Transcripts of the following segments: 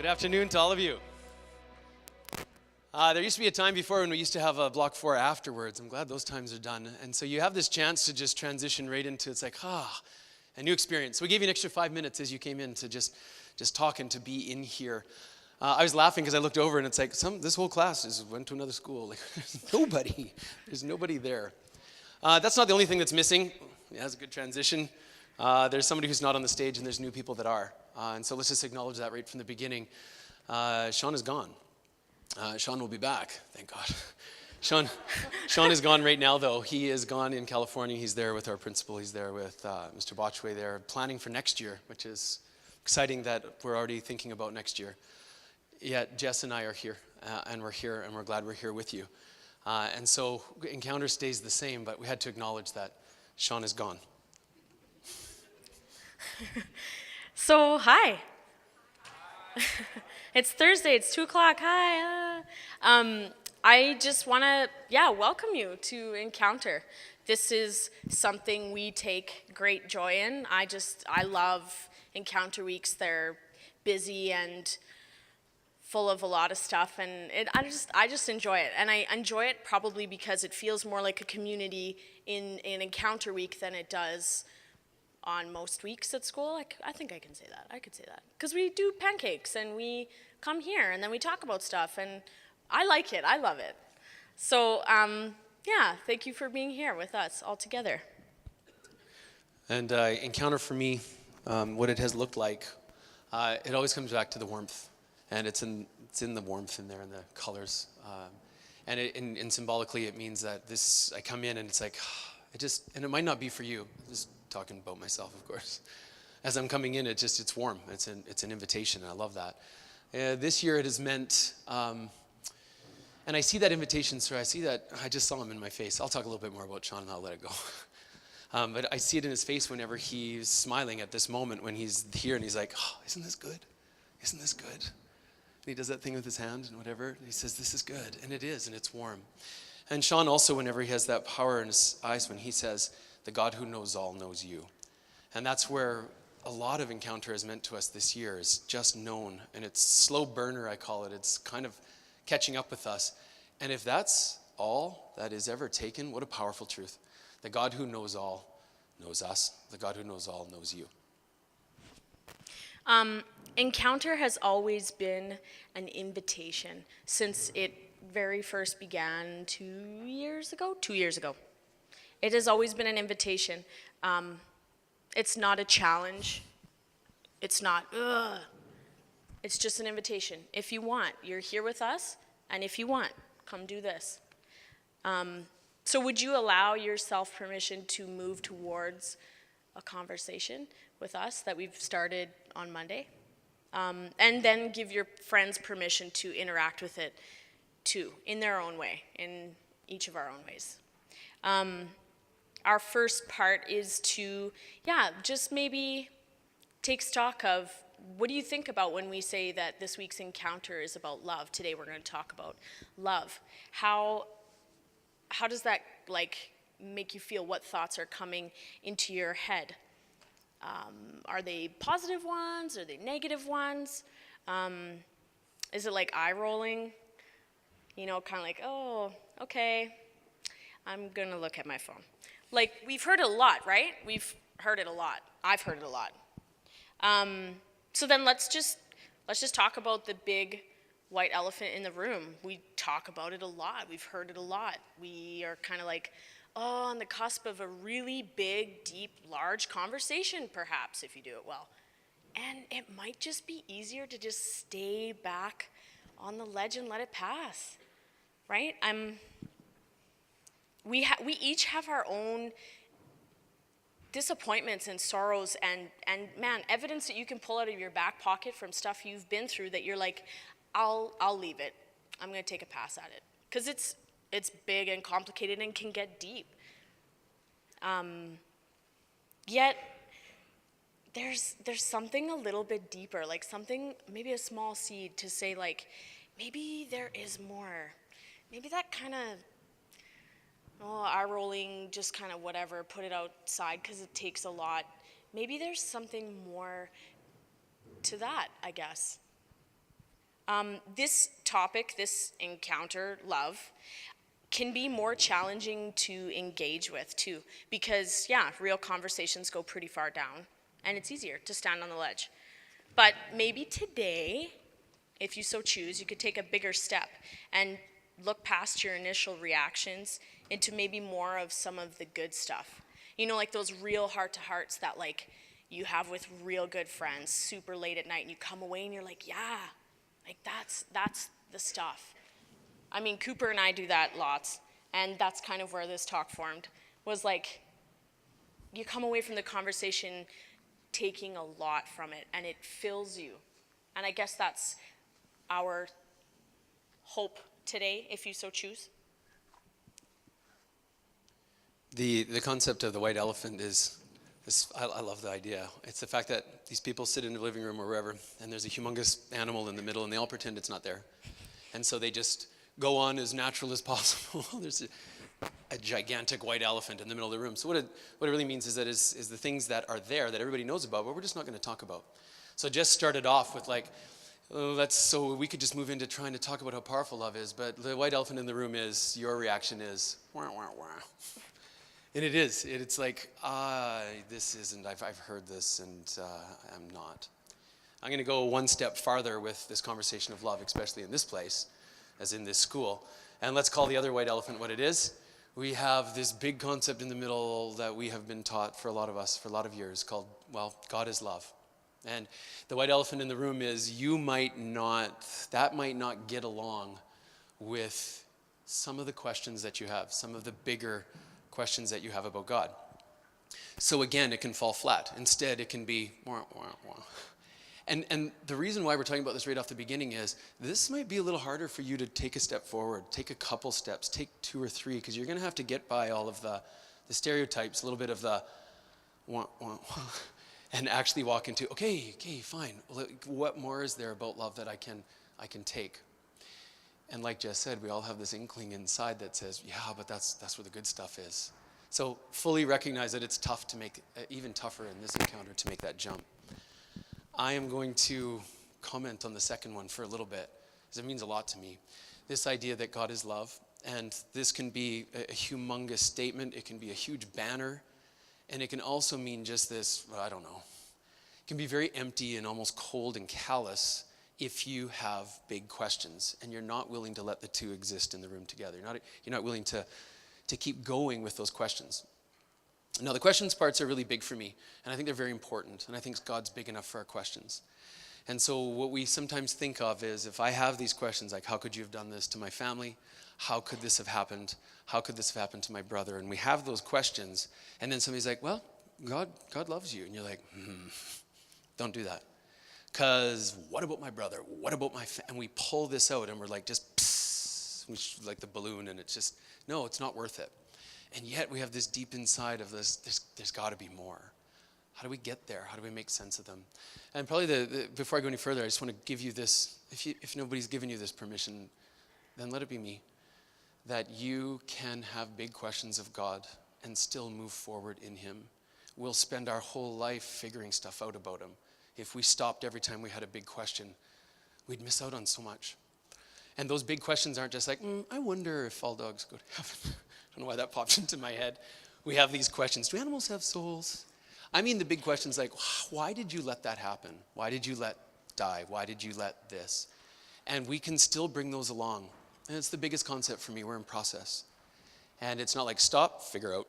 Good afternoon to all of you. There used to be a time before when we used to have a Block 4 afterwards. I'm glad those times are done. And so you have this chance to just transition right into, it's like, a new experience. We gave you an extra 5 minutes as you came in to just talk and to be in here. I was laughing because I looked over and it's like, this whole class went to another school. Like, there's nobody there. That's not the only thing that's missing. It has a good transition. There's somebody who's not on the stage and there's new people that are. And so let's just acknowledge that right from the beginning. Sean is gone. Sean will be back, thank God. Sean is gone right now, though. He is gone in California. He's there with our principal. He's there with Mr. Botchway there, planning for next year, which is exciting that we're already thinking about next year. Yet Jess and I are here, and we're here, and we're glad we're here with you. And so Encounter stays the same, but we had to acknowledge that Sean is gone. So, hi. It's Thursday, it's 2 o'clock, hi. I just want to, welcome you to Encounter. This is something we take great joy in. I love Encounter weeks. They're busy and full of a lot of stuff, and I just enjoy it. And I enjoy it probably because it feels more like a community in Encounter week than it does on most weeks at school. I think I can say that. I could say that. Because we do pancakes, and we come here, and then we talk about stuff, and I like it. I love it. So, thank you for being here with us all together. And Encounter for me, what it has looked like, it always comes back to the warmth. And it's in the warmth in there, and the colors. And symbolically, it means that I come in, and it's like, and it might not be for you. Just talking about myself, of course. As I'm coming in, it's warm. It's an invitation, and I love that. This year it has meant, and I see that invitation, sir. I just saw him in my face. I'll talk a little bit more about Sean, and I'll let it go. But I see it in his face whenever he's smiling at this moment when he's here, and he's like, isn't this good? Isn't this good? And he does that thing with his hand and whatever, and he says, this is good, and it is, and it's warm. And Sean also, whenever he has that power in his eyes, when he says, the God who knows all knows you. And that's where a lot of Encounter is meant to us this year, is just known. And it's slow burner, I call it. It's kind of catching up with us. And if that's all that is ever taken, what a powerful truth. The God who knows all knows us. The God who knows all knows you. Encounter has always been an invitation since it very first began 2 years ago. It has always been an invitation. It's not a challenge. It's not, It's just an invitation. If you want, you're here with us, and if you want, come do this. So would you allow yourself permission to move towards a conversation with us that we've started on Monday? And then give your friends permission to interact with it too, in their own way, in each of our own ways. Our first part is to, just maybe take stock of, what do you think about when we say that this week's Encounter is about love? Today we're going to talk about love. How does that make you feel? What thoughts are coming into your head? Are they positive ones? Are they negative ones? Is it like eye rolling? Kind of like, oh, okay, I'm going to look at my phone. Like, we've heard it a lot, right? We've heard it a lot. I've heard it a lot. So then let's just talk about the big white elephant in the room. We talk about it a lot. We've heard it a lot. We are kind of like, on the cusp of a really big, deep, large conversation, perhaps, if you do it well. And it might just be easier to just stay back on the ledge and let it pass, right? We each have our own disappointments and sorrows and man, evidence that you can pull out of your back pocket from stuff you've been through that you're like, I'll leave it. I'm going to take a pass at it. Because it's big and complicated and can get deep. Yet, there's something a little bit deeper, like something, maybe a small seed to say like, maybe there is more. Maybe that kind of, eye rolling, just kind of whatever, put it outside because it takes a lot. Maybe there's something more to that, I guess. This topic, this encounter, love, can be more challenging to engage with too, because real conversations go pretty far down, and it's easier to stand on the ledge. But maybe today, if you so choose, you could take a bigger step and look past your initial reactions into maybe more of some of the good stuff. You know, like those real heart-to-hearts that like you have with real good friends super late at night, and you come away and you're like, yeah, like that's the stuff. I mean, Cooper and I do that lots, and that's kind of where this talk formed, was like, you come away from the conversation taking a lot from it, and it fills you. And I guess that's our hope today, if you so choose. The concept of the white elephant is I love the idea. It's the fact that these people sit in the living room or wherever, and there's a humongous animal in the middle, and they all pretend it's not there. And so they just go on as natural as possible. There's a gigantic white elephant in the middle of the room. So what it really means is that is the things that are there that everybody knows about, but we're just not going to talk about. So just started off with like, so we could just move into trying to talk about how powerful love is, but the white elephant in the room is, your reaction is, wah, wah, wah. And it is. It's like, this isn't, I've heard this, and I'm not. I'm going to go one step farther with this conversation of love, especially in this place, as in this school. And let's call the other white elephant what it is. We have this big concept in the middle that we have been taught for a lot of us, for a lot of years, called, well, God is love. And the white elephant in the room is that might not get along with some of the questions that you have, some of the bigger questions that you have about God. So again, it can fall flat. Instead, it can be wah, wah, wah. And the reason why we're talking about this right off the beginning is this might be a little harder for you to take a step forward, take a couple steps, take 2 or 3, because you're going to have to get by all of the stereotypes, a little bit of the wah, wah, wah, and actually walk into, okay, fine. What more is there about love that I can take? And like Jess said, we all have this inkling inside that says, yeah, but that's where the good stuff is. So fully recognize that it's tough to make, even tougher in this encounter, to make that jump. I am going to comment on the second one for a little bit, because it means a lot to me. This idea that God is love, and this can be a humongous statement, it can be a huge banner, and it can also mean just this, I don't know. It can be very empty and almost cold and callous if you have big questions and you're not willing to let the two exist in the room together. You're not willing to keep going with those questions. Now, the questions parts are really big for me, and I think they're very important, and I think God's big enough for our questions. And so what we sometimes think of is, if I have these questions, like, how could you have done this to my family? How could this have happened? How could this have happened to my brother? And we have those questions, and then somebody's like, well, God loves you. And you're like, don't do that. Because what about my brother? What about my and we pull this out, and we're like, just psst, like the balloon, and it's just, no, it's not worth it. And yet we have this deep inside of this, there's got to be more. How do we get there? How do we make sense of them? And probably before I go any further, I just want to give you this, if nobody's given you this permission, then let it be me, that you can have big questions of God and still move forward in him. We'll spend our whole life figuring stuff out about him. If we stopped every time we had a big question, we'd miss out on so much. And those big questions aren't just like, I wonder if all dogs go to heaven. I don't know why that popped into my head. We have these questions. Do animals have souls? I mean the big questions like, why did you let that happen? Why did you let die? Why did you let this? And we can still bring those along. And it's the biggest concept for me. We're in process. And it's not like, stop, figure out.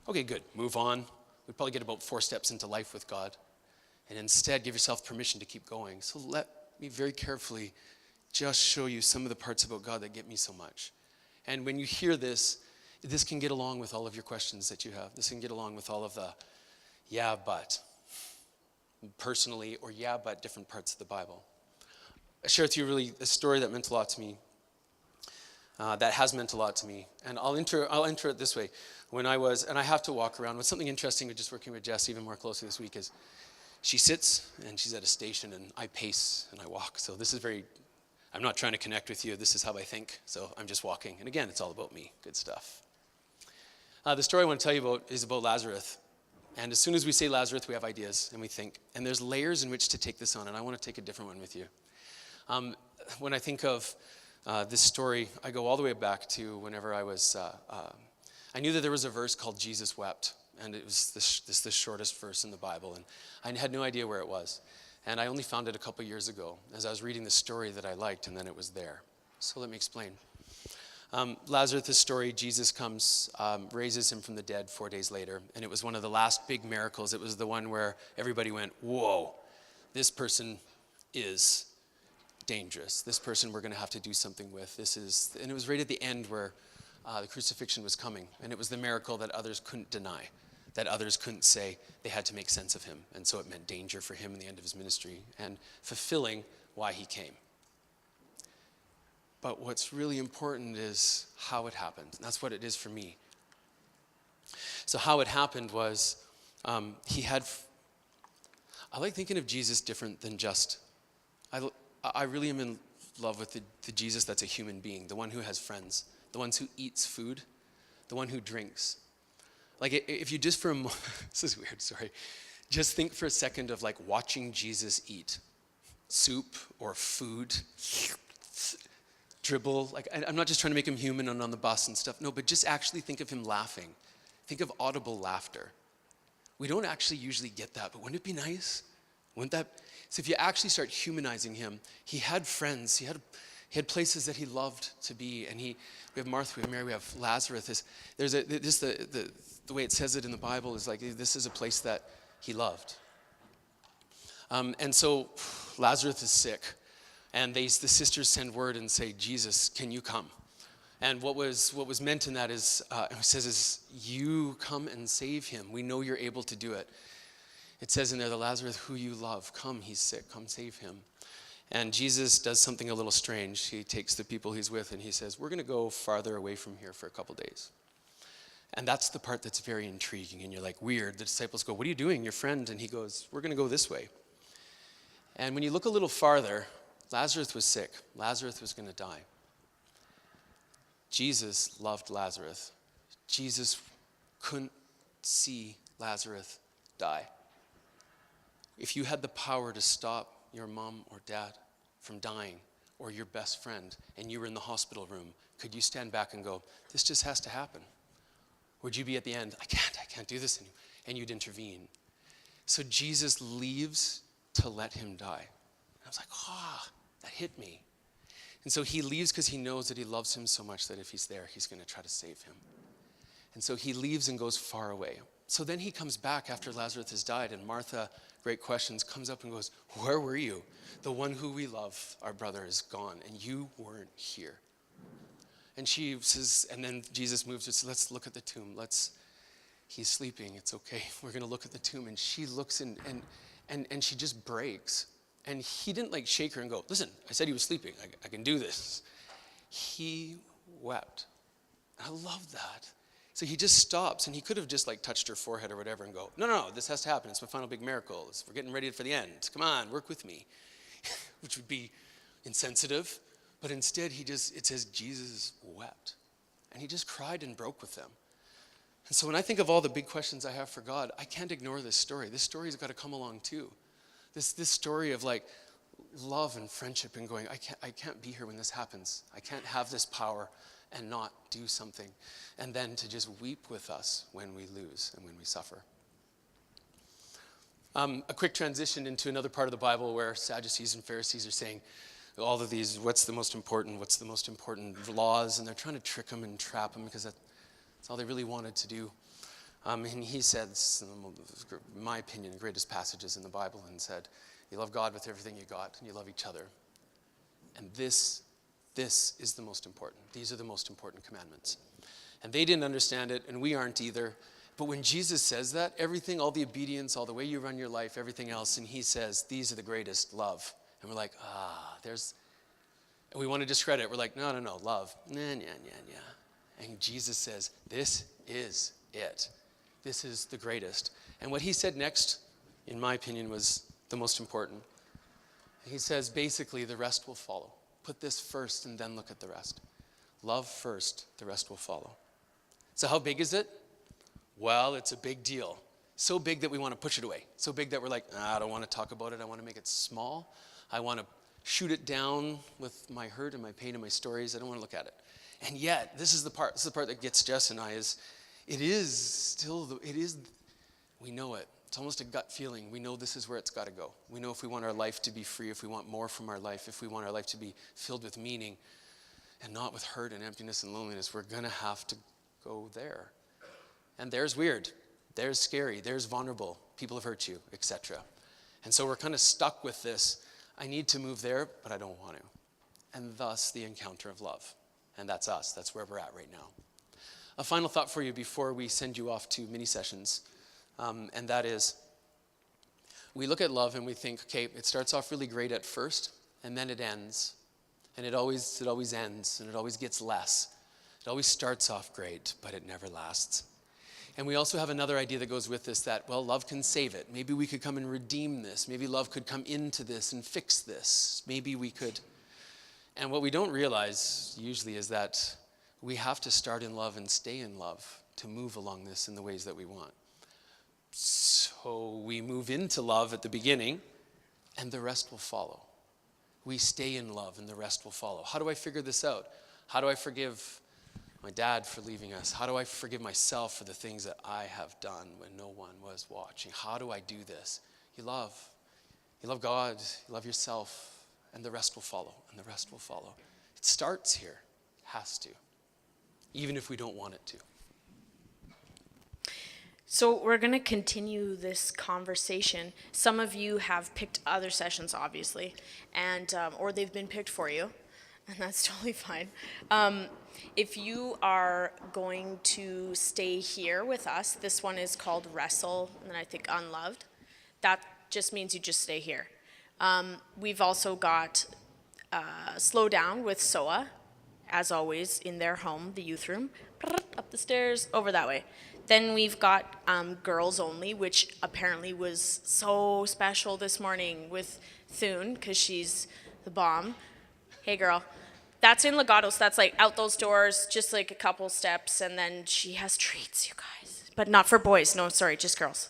Okay, good, move on. We probably get about 4 steps into life with God. And instead, give yourself permission to keep going. So let me very carefully just show you some of the parts about God that get me so much. And when you hear this can get along with all of your questions that you have. This can get along with all of the, yeah, but, personally, or yeah, but different parts of the Bible. I share with you really a story that meant a lot to me, that has meant a lot to me. And I'll enter it this way. And I have to walk around. What's something interesting with just working with Jess even more closely this week is, she sits and she's at a station and I pace and I walk. So this is I'm not trying to connect with you. This is how I think. So I'm just walking. And again, it's all about me. Good stuff. The story I want to tell you about is about Lazarus. And as soon as we say Lazarus, we have ideas and we think. And there's layers in which to take this on. And I want to take a different one with you. When I think of this story, I go all the way back to whenever I was, I knew that there was a verse called Jesus Wept, and it was the shortest verse in the Bible, and I had no idea where it was. And I only found it a couple years ago as I was reading the story that I liked, and then it was there. So let me explain. Lazarus' story, Jesus comes, raises him from the dead 4 days later, and it was one of the last big miracles. It was the one where everybody went, whoa, this person is dangerous. This person we're going to have to do something with. And it was right at the end where the crucifixion was coming, and it was the miracle that others couldn't deny, that others couldn't say. They had to make sense of him, and so it meant danger for him in the end of his ministry and fulfilling why he came. But what's really important is how it happened. And that's what it is for me. So how it happened was I like thinking of Jesus different than just, I really am in love with the Jesus that's a human being, the one who has friends, the one who eats food, the one who drinks. Like if you just for a moment, this is weird, sorry. Just think for a second of like watching Jesus eat soup or food, dribble. Like I'm not just trying to make him human and on the bus and stuff. No, but just actually think of him laughing. Think of audible laughter. We don't actually usually get that, but wouldn't it be nice? Wouldn't that? So if you actually start humanizing him, he had friends. He had places that he loved to be, and we have Martha, we have Mary, we have Lazarus. The way it says it in the Bible is like this is a place that he loved. And so Lazarus is sick. And the sisters send word and say, Jesus, can you come? And what was meant in that is, it says, is you come and save him. We know you're able to do it. It says in there, the Lazarus who you love, come, he's sick, come save him. And Jesus does something a little strange. He takes the people he's with and he says, we're going to go farther away from here for a couple days. And that's the part that's very intriguing. And you're like, weird. The disciples go, what are you doing? Your friend. And he goes, we're going to go this way. And when you look a little farther, Lazarus was sick. Lazarus was going to die. Jesus loved Lazarus. Jesus couldn't see Lazarus die. If you had the power to stop your mom or dad from dying, or your best friend, and you were in the hospital room, could you stand back and go, this just has to happen? Would you be at the end, I can't do this anymore, and you'd intervene? So Jesus leaves to let him die. I was like, that hit me. And so he leaves because he knows that he loves him so much that if he's there, he's going to try to save him. And so he leaves and goes far away. So then he comes back after Lazarus has died, and Martha, great questions, comes up and goes, where were you? The one who we love, our brother, is gone, and you weren't here. And she says, and then Jesus moves and says, let's look at the tomb. He's sleeping, it's okay. We're going to look at the tomb. And she looks and she just breaks. And he didn't like shake her and go, listen, I said he was sleeping. I can do this. He wept. I love that. So he just stops, and he could have just like touched her forehead or whatever and go, no, this has to happen. It's my final big miracle. We're getting ready for the end. Come on, work with me. Which would be insensitive. But instead, it says Jesus wept. And he just cried and broke with them. And so when I think of all the big questions I have for God, I can't ignore this story. This story's got to come along too. This story of like love and friendship and going, I can't be here when this happens. I can't have this power and not do something. And then to just weep with us when we lose and when we suffer. A quick transition into another part of the Bible where Sadducees and Pharisees are saying all of these, what's the most important laws, and they're trying to trick them and trap them because that's all they really wanted to do. And he said, in my opinion, the greatest passages in the Bible, and said, you love God with everything you got, and you love each other. And this is the most important. These are the most important commandments. And they didn't understand it, and we aren't either. But when Jesus says that, everything, all the obedience, all the way you run your life, everything else, and he says, these are the greatest, love. And we're like, and we want to discredit it. We're like, no, love. Nah. And Jesus says, this is it. This is the greatest. And what he said next, in my opinion, was the most important. He says, basically, the rest will follow. Put this first and then look at the rest. Love first, the rest will follow. So how big is it? Well, it's a big deal. So big that we want to push it away. So big that we're like, I don't want to talk about it. I want to make it small. I want to shoot it down with my hurt and my pain and my stories. I don't want to look at it. And yet, this is the part that gets Jess and I is, we know it. It's almost a gut feeling. We know this is where it's got to go. We know if we want our life to be free, if we want more from our life, if we want our life to be filled with meaning and not with hurt and emptiness and loneliness, we're going to have to go there. And there's weird, there's scary, there's vulnerable, people have hurt you, etc. And so we're kind of stuck with this, I need to move there, but I don't want to. And thus the encounter of love. And that's us, that's where we're at right now. A final thought for you before we send you off to mini sessions, and that is, we look at love and we think, okay, it starts off really great at first, and then it ends. And it always ends, and it always gets less. It always starts off great, but it never lasts. And we also have another idea that goes with this that, well, love can save it. Maybe we could come and redeem this. Maybe love could come into this and fix this. Maybe we could. And what we don't realize usually is that we have to start in love and stay in love to move along this in the ways that we want. So we move into love at the beginning, and the rest will follow. We stay in love, and the rest will follow. How do I figure this out? How do I forgive my dad for leaving us? How do I forgive myself for the things that I have done when no one was watching? How do I do this? You love God, you love yourself, and the rest will follow, and the rest will follow. It starts here, has to, even if we don't want it to. So we're going to continue this conversation. Some of you have picked other sessions, obviously, and or they've been picked for you, and that's totally fine. If you are going to stay here with us, this one is called Wrestle, and I think Unloved. That just means you just stay here. We've also got Slow Down with SOA, as always, in their home, the youth room, up the stairs, over that way. Then we've got Girls Only, which apparently was so special this morning with Thune, because she's the bomb. Hey, girl. That's in Legato, so that's like out those doors, just like a couple steps, and then she has treats, you guys. But not for boys. No, sorry, just girls.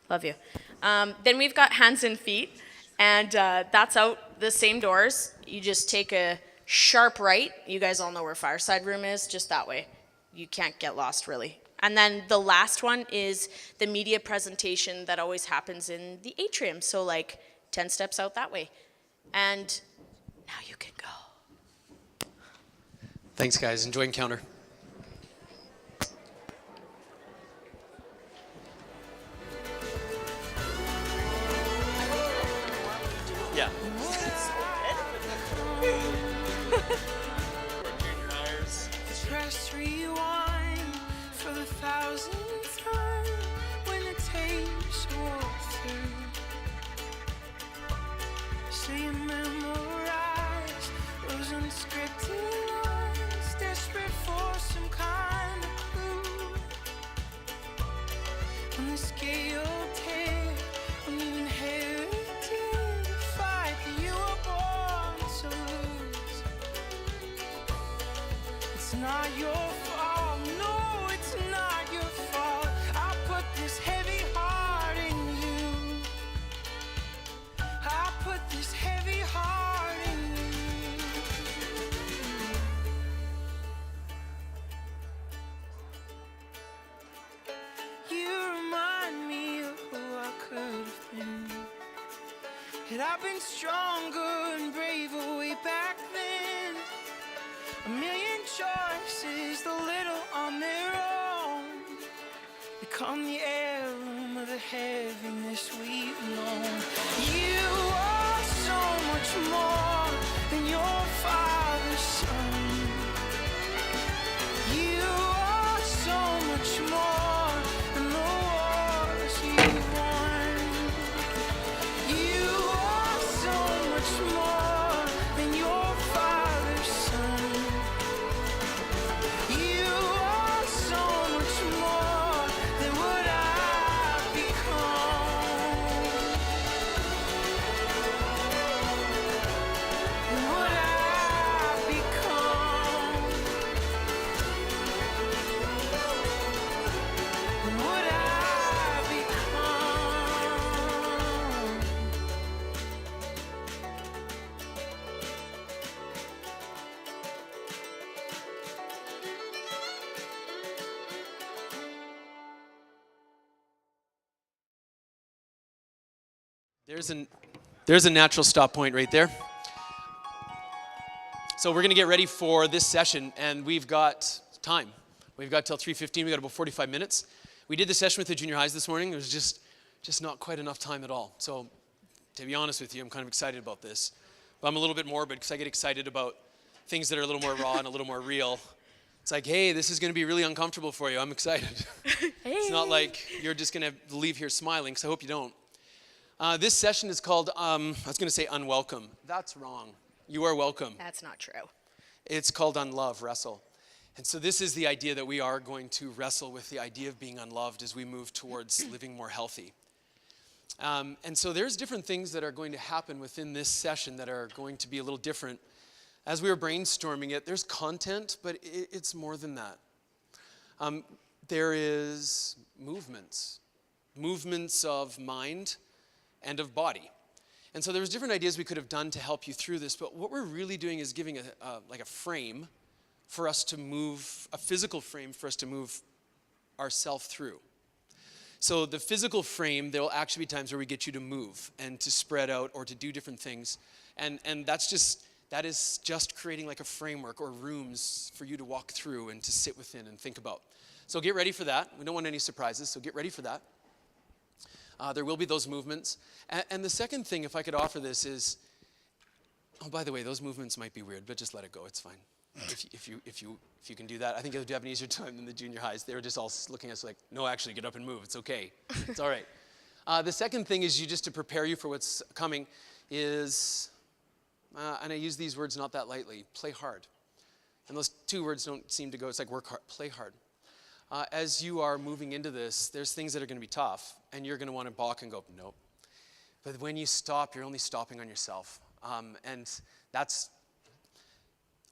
Love you. Then we've got Hands and Feet, and that's out the same doors. You just take a sharp right. You guys all know where Fireside Room is, just that way. You can't get lost, really. And then the last one is the media presentation that always happens in the atrium. So like 10 steps out that way. And now you can go. Thanks, guys. Enjoy Encounter. Yeah. Press rewind for the 1000th time when the tapes wore through. So you memorize those unscripted lines, desperate for some kind of clue. When the scale tipped, when you inherited the fight that you were born to lose. It's not your fault, no, it's not your fault. I put this heavy heart in you. I put this heavy heart in you. You remind me of who I could have been. Had I been stronger and braver way back then. A million choices, the little on their own, become the heirloom of the heaviness we've known. You are so much more than your father's son. You are so much more than the wars you won. You are so much more than your father's son. You are so much more than what I've become. Than what I've There's a natural stop point right there. So we're going to get ready for this session, and we've got time. We've got till 3:15. We've got about 45 minutes. We did the session with the junior highs this morning. There was just not quite enough time at all. So to be honest with you, I'm kind of excited about this. But I'm a little bit morbid because I get excited about things that are a little more raw and a little more real. It's like, hey, this is going to be really uncomfortable for you. I'm excited. It's not like you're just going to leave here smiling, because I hope you don't. This session is called, I was going to say unwelcome. That's wrong. You are welcome. That's not true. It's called Unlove, Wrestle. And so this is the idea that we are going to wrestle with the idea of being unloved as we move towards living more healthy. And so there's different things that are going to happen within this session that are going to be a little different. As we were brainstorming it, there's content, but it's more than that. There is movements of mind and of body. And so there was different ideas we could have done to help you through this, but what we're really doing is giving a frame for us to move, a physical frame for us to move ourselves through. So the physical frame, there will actually be times where we get you to move and to spread out or to do different things. And that is just creating like a framework or rooms for you to walk through and to sit within and think about. So get ready for that. We don't want any surprises, so get ready for that. There will be those movements. And the second thing, if I could offer this, is, oh, by the way, those movements might be weird, but just let it go. It's fine. If you can do that, I think you'll have an easier time than the junior highs. They were just all looking at us like, no, actually, get up and move. It's okay. It's all right. The second thing is just to prepare you for what's coming is, and I use these words not that lightly, play hard. And those two words don't seem to go. It's like work hard, play hard. As you are moving into this, there's things that are going to be tough, and you're going to want to balk and go, nope. But when you stop, you're only stopping on yourself. And that's,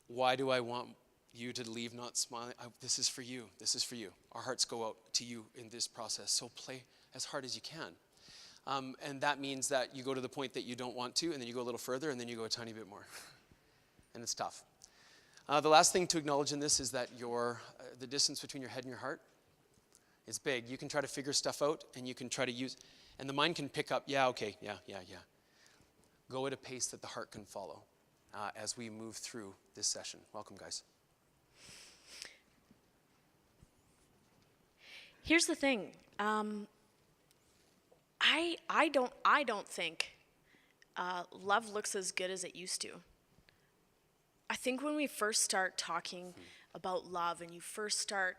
why do I want you to leave not smiling? This is for you. This is for you. Our hearts go out to you in this process. So play as hard as you can. And that means that you go to the point that you don't want to, and then you go a little further, and then you go a tiny bit more. And it's tough. The last thing to acknowledge in this is that the distance between your head and your heart is big. You can try to figure stuff out, and you can try to use, and the mind can pick up, yeah. Go at a pace that the heart can follow as we move through this session. Welcome, guys. Here's the thing. I don't think love looks as good as it used to. I think when we first start talking about love and you first start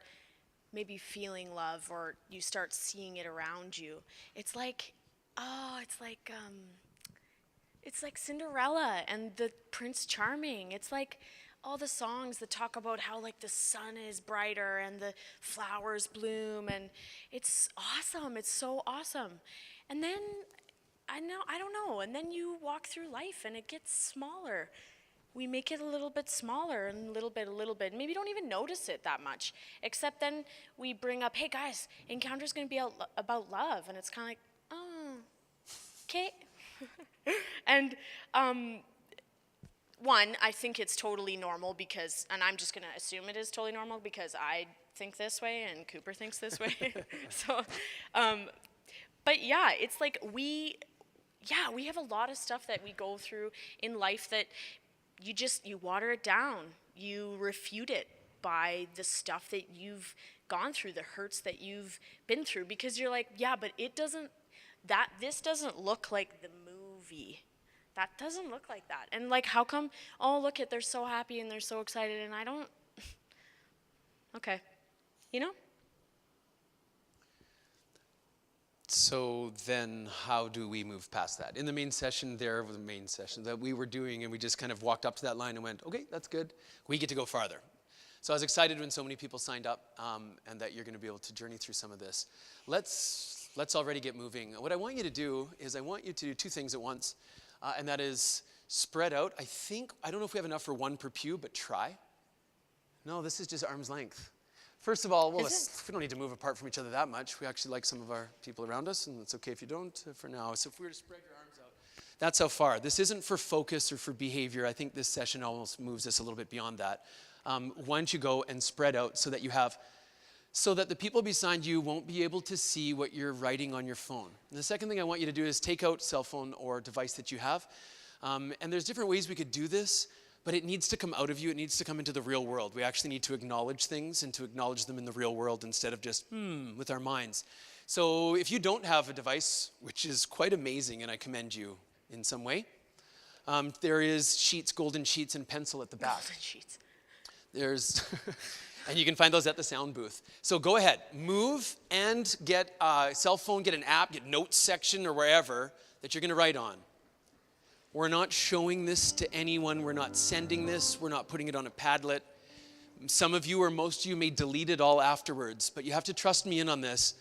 maybe feeling love or you start seeing it around you, it's like Cinderella and the Prince Charming. It's like all the songs that talk about how like the sun is brighter and the flowers bloom, and it's awesome. It's so awesome. And then I don't know, and then you walk through life and it gets smaller. We make it a little bit smaller and a little bit. Maybe don't even notice it that much. Except then we bring up, hey guys, Encounter's going to be about love. And it's kind of like, oh, okay. And one, I think it's totally normal because, and I'm just going to assume it is totally normal because I think this way and Cooper thinks this way. So, but yeah, it's like we have a lot of stuff that we go through in life that you water it down. You refute it by the stuff that you've gone through, the hurts that you've been through, because you're like, yeah, but this doesn't look like the movie. That doesn't look like that. And like, how come, oh, look they're so happy and they're so excited and I don't, okay, you know? So then how do we move past that? In the main session there, the main session that we were doing, and we just kind of walked up to that line and went, okay, that's good. We get to go farther. So I was excited when so many people signed up and that you're going to be able to journey through some of this. Let's already get moving. What I want you to do is I want you to do two things at once, and that is spread out. I don't know if we have enough for one per pew, but try. No, this is just arm's length. First of all, we don't need to move apart from each other that much. We actually like some of our people around us, and it's okay if you don't for now. So if we were to spread your arms out, that's how far. This isn't for focus or for behavior. I think this session almost moves us a little bit beyond that. Why don't you go and spread out so that you have so that the people beside you won't be able to see what you're writing on your phone. And the second thing I want you to do is take out cell phone or device that you have. And there's different ways we could do this, but it needs to come out of you. It needs to come into the real world. We actually need to acknowledge things and to acknowledge them in the real world instead of just, with our minds. So if you don't have a device, which is quite amazing, and I commend you in some way, there is sheets, golden sheets and pencil at the back. Golden sheets. There's, and you can find those at the sound booth. So go ahead, move and get a cell phone, get an app, get notes section or wherever that you're going to write on. We're not showing this to anyone. We're not sending this. We're not putting it on a Padlet. Some of you or most of you may delete it all afterwards, but you have to trust me in on this.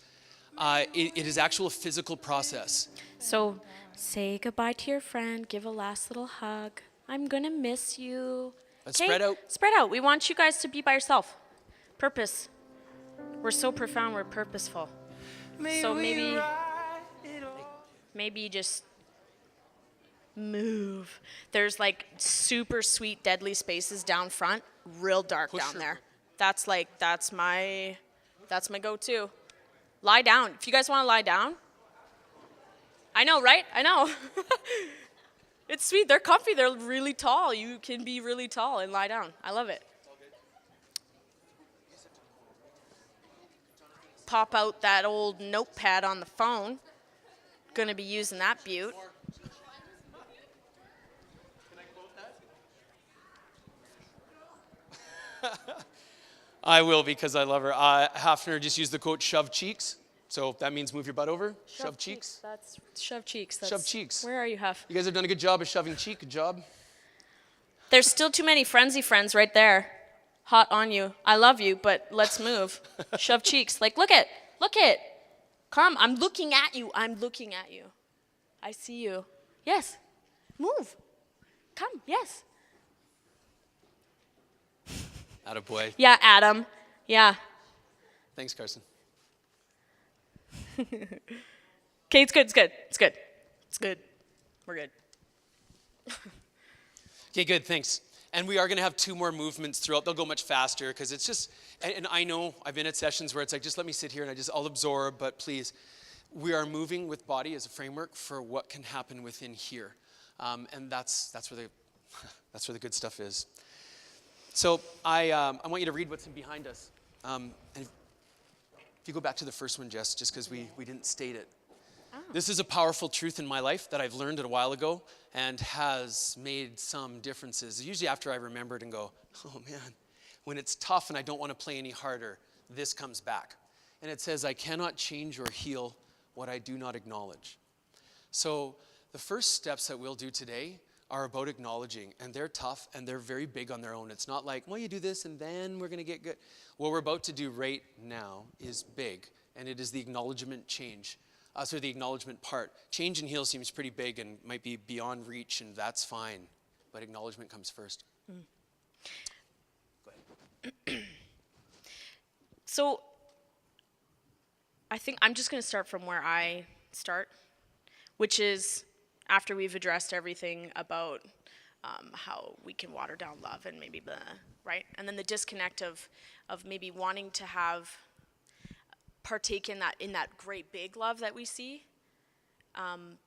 It is actual physical process. So say goodbye to your friend. Give a last little hug. I'm going to miss you. Let's spread out. Spread out. We want you guys to be by yourself. Purpose. We're so profound. We're purposeful. So maybe just move. There's like super sweet deadly spaces down front, real dark down there. That's my go-to. Lie down. If you guys want to lie down. I know, right? I know. It's sweet. They're comfy. They're really tall. You can be really tall and lie down. I love it. Pop out that old notepad on the phone. Gonna be using that beaut. I will because I love her. Hafner just used the quote, shove cheeks. So that means move your butt over. Shove cheeks. That's shove cheeks. Shove cheeks. Where are you, Huff? You guys have done a good job of shoving cheek. Good job. There's still too many frenzy friends right there. Hot on you. I love you, but let's move. Shove cheeks. Like, look it. Come, I'm looking at you. I see you. Yes. Move. Come, yes. Attaboy. Yeah, Adam. Yeah. Thanks, Carson. Okay, it's good. We're good. Okay, good, thanks. And we are going to have 2 more movements throughout. They'll go much faster because it's just, and I know I've been at sessions where it's like, just let me sit here and I'll absorb, but please, we are moving with body as a framework for what can happen within here. And that's where the good stuff is. So I want you to read what's behind us. And if you go back to the first one, Jess, just because we didn't state it. Oh. This is a powerful truth in my life that I've learned a while ago and has made some differences. Usually after I remember it and go, oh man, when it's tough and I don't want to play any harder, this comes back. And it says, I cannot change or heal what I do not acknowledge. So the first steps that we'll do today are about acknowledging, and they're tough and they're very big on their own. It's not like, well, you do this and then we're going to get good. What we're about to do right now is big, and it is the acknowledgement change. The acknowledgement part. Change and heal seems pretty big and might be beyond reach, and that's fine, but acknowledgement comes first. Go ahead. So I think I'm just going to start from where I start, which is after we've addressed everything about how we can water down love and maybe right? And then the disconnect of maybe wanting to have partake in that great big love that we see.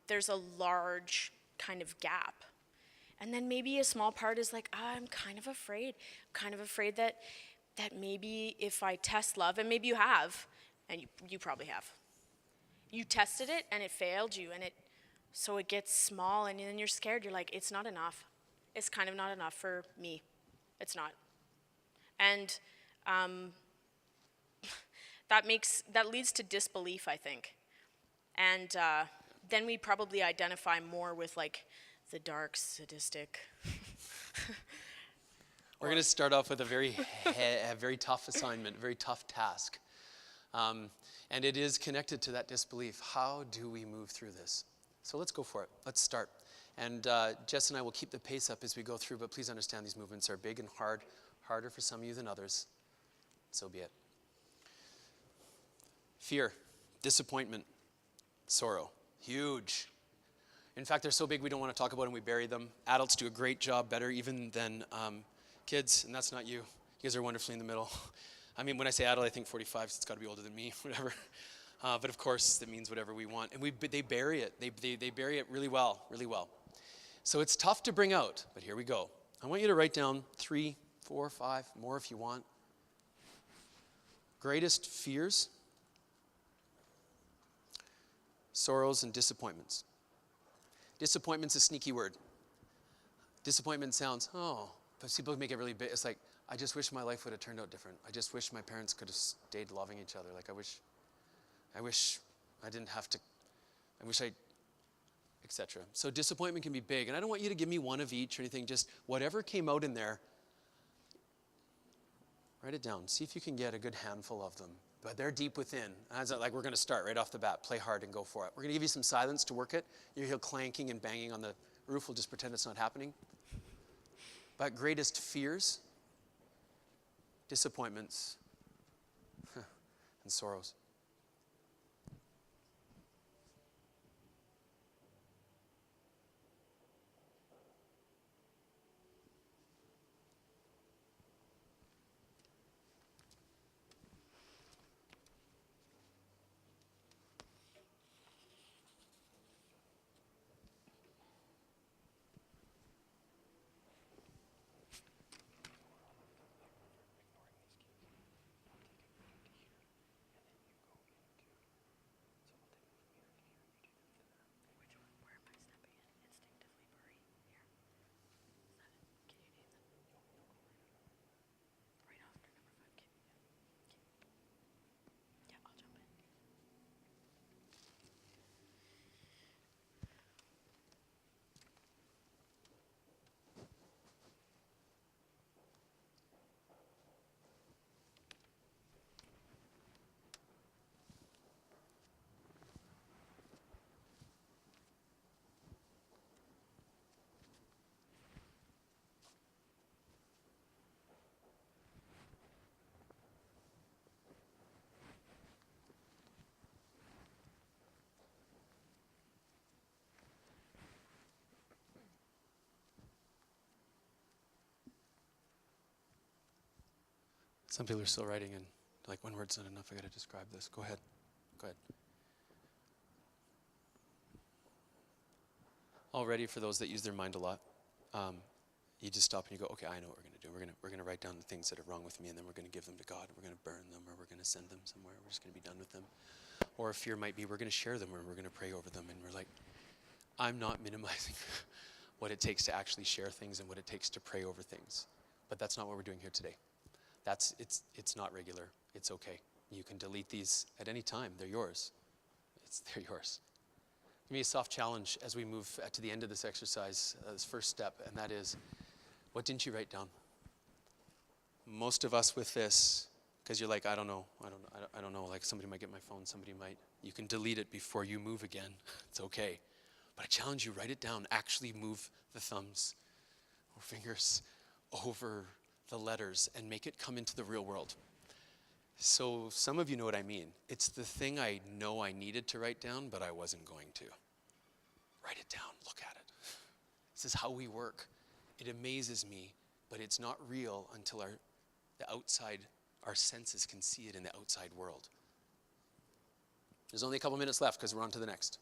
There's a large kind of gap. And then maybe a small part is like, I'm kind of afraid that maybe if I test love, and maybe you have, and you probably have. You tested it and it failed you, and so it gets small, and then you're scared. You're like, it's not enough. It's kind of not enough for me. It's not. And that leads to disbelief, I think. And then we probably identify more with like the dark, sadistic. We're going to start off with a very tough assignment, a very tough task. And it is connected to that disbelief. How do we move through this? So let's go for it. Let's start. And Jess and I will keep the pace up as we go through, but please understand these movements are big and hard, harder for some of you than others. So be it. Fear, disappointment, sorrow, huge. In fact, they're so big we don't want to talk about them, we bury them. Adults do a great job, better even than kids, and that's not you. You guys are wonderfully in the middle. I mean, when I say adult, I think 45, so it's got to be older than me, whatever. But of course, that means whatever we want. And they bury it. They bury it really well, really well. So it's tough to bring out, but here we go. I want you to write down 3, 4, 5, more if you want. Greatest fears, sorrows, and disappointments. Disappointment's a sneaky word. Disappointment sounds, but people make it really big. It's like, I just wish my life would have turned out different. I just wish my parents could have stayed loving each other. Like, I wish I didn't have to, etc. So disappointment can be big. And I don't want you to give me one of each or anything. Just whatever came out in there, write it down. See if you can get a good handful of them. But they're deep within. As like we're going to start right off the bat. Play hard and go for it. We're going to give you some silence to work it. You hear clanking and banging on the roof. We'll just pretend it's not happening. But greatest fears, disappointments, and sorrows. Some people are still writing and like, one word's not enough, I got to describe this. Go ahead. Already, for those that use their mind a lot, you just stop and you go, okay, I know what we're going to do. We're going to write down the things that are wrong with me, and then we're going to give them to God. We're going to burn them, or we're going to send them somewhere. We're just going to be done with them. Or a fear might be, we're going to share them, or we're going to pray over them. And we're like, I'm not minimizing what it takes to actually share things and what it takes to pray over things. But that's not what we're doing here today. It's not regular. It's okay. You can delete these at any time. They're yours. They're yours. Give me a soft challenge as we move to the end of this exercise, this first step, and that is, what didn't you write down? Most of us with this, because you're like, I don't know, like somebody might get my phone, somebody might. You can delete it before you move again. It's okay. But I challenge you, write it down. Actually move the thumbs or fingers over the letters and make it come into the real world. So some of you know what I mean. It's the thing I know I needed to write down, but I wasn't going to. Write it down, look at it. This is how we work. It amazes me, but it's not real until our senses can see it in the outside world. There's only a couple minutes left because we're on to the next.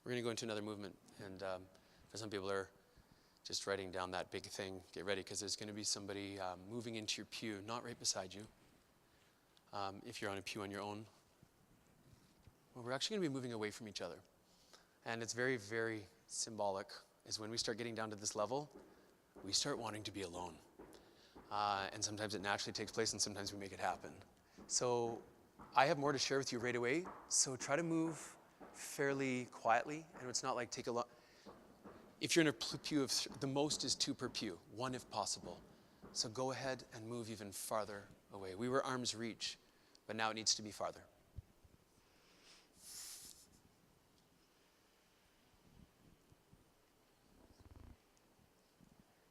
We're going to go into another movement, and for some people are just writing down that big thing. Get ready, because there's going to be somebody moving into your pew, not right beside you. If you're on a pew on your own, well, we're actually going to be moving away from each other. And it's very, very symbolic, is when we start getting down to this level, we start wanting to be alone. And sometimes it naturally takes place, and sometimes we make it happen. So I have more to share with you right away, so try to move fairly quietly, and it's not like take a lot. If you're in a pew of the most is 2 per pew, 1 if possible. So go ahead and move even farther away. We were arm's reach, but now it needs to be farther.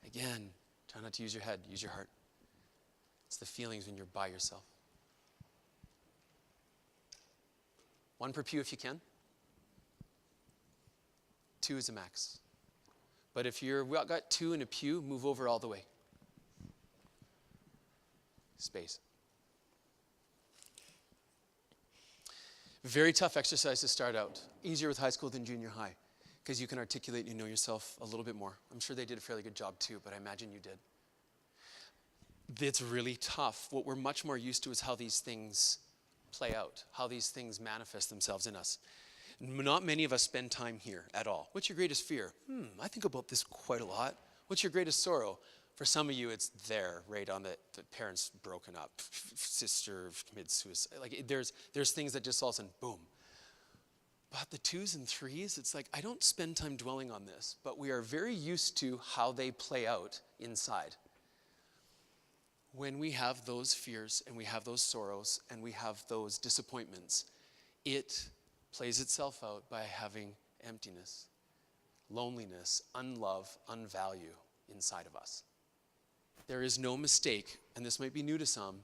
Again, try not to use your head, use your heart. It's the feelings when you're by yourself. 1 per pew if you can. 2 is a max. But if you've got 2 in a pew, move over all the way. Space. Very tough exercise to start out. Easier with high school than junior high, because you can articulate and you know yourself a little bit more. I'm sure they did a fairly good job too, but I imagine you did. It's really tough. What we're much more used to is how these things play out, how these things manifest themselves in us. Not many of us spend time here at all. What's your greatest fear? I think about this quite a lot. What's your greatest sorrow? For some of you, it's there, right on the parents broken up, sister committed suicide. Like there's things that just all of a sudden, boom. But the 2s and 3s, it's like, I don't spend time dwelling on this, but we are very used to how they play out inside. When we have those fears and we have those sorrows and we have those disappointments, it plays itself out by having emptiness, loneliness, unlove, unvalue inside of us. There is no mistake, and this might be new to some,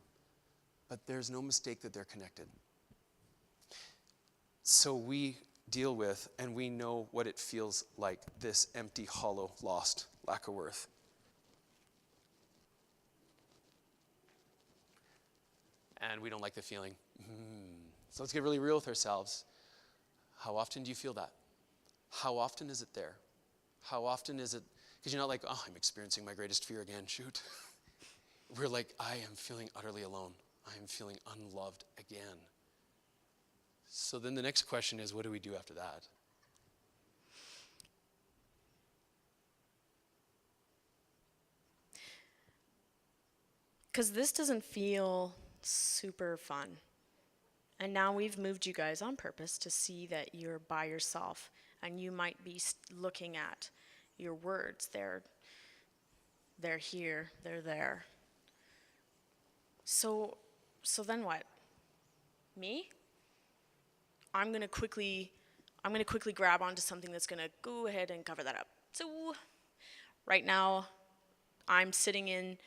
but there's no mistake that they're connected. So we deal with and we know what it feels like, this empty, hollow, lost, lack of worth. And we don't like the feeling. So let's get really real with ourselves. How often do you feel that? How often is it there? How often is it, because you're not like, oh, I'm experiencing my greatest fear again, shoot. We're like, I am feeling utterly alone. I am feeling unloved again. So then the next question is, what do we do after that? Because this doesn't feel super fun. And now we've moved you guys on purpose to see that you're by yourself and you might be looking at your words. They're here, they're there. So then what? Me? I'm gonna quickly grab onto something that's gonna go ahead and cover that up. So right now, I'm sitting in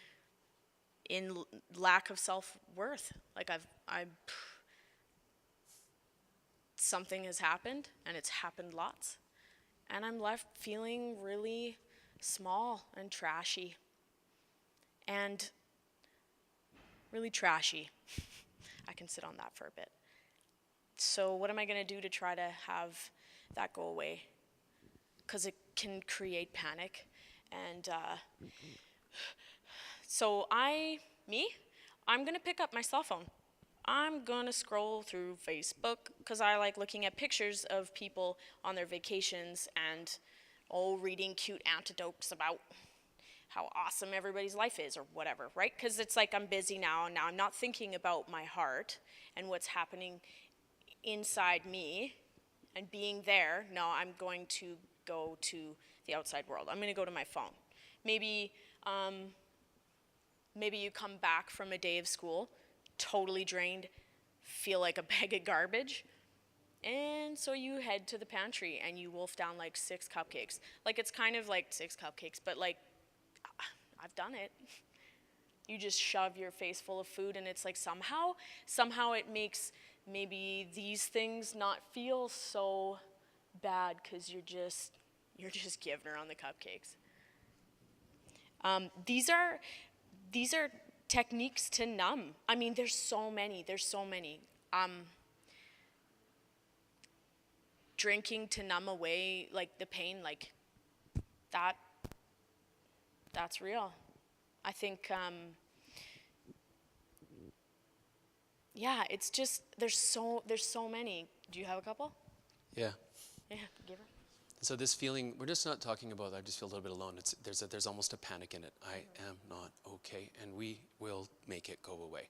lack of self-worth. Like something has happened, and it's happened lots, and I'm left feeling really small and trashy. And really trashy. I can sit on that for a bit. So what am I going to do to try to have that go away? Because it can create panic. And so I'm going to pick up my cell phone. I'm going to scroll through Facebook because I like looking at pictures of people on their vacations and reading cute anecdotes about how awesome everybody's life is or whatever, right? Because it's like I'm busy now, and now I'm not thinking about my heart and what's happening inside me and being there. No, I'm going to go to the outside world. I'm going to go to my phone. Maybe you come back from a day of school, totally drained, feel like a bag of garbage, and so you head to the pantry and you wolf down like 6 cupcakes. Like it's kind of like 6 cupcakes, but like I've done it. You just shove your face full of food, and it's like somehow it makes maybe these things not feel so bad because you're just giving her on the cupcakes. These are techniques to numb. I mean, there's so many. Drinking to numb away like the pain, like that's real. I think, it's just, there's so many. Do you have a couple? Yeah. Yeah, give her. So this feeling, we're just not talking about, I just feel a little bit alone. There's almost a panic in it. I am not okay, and we will make it go away.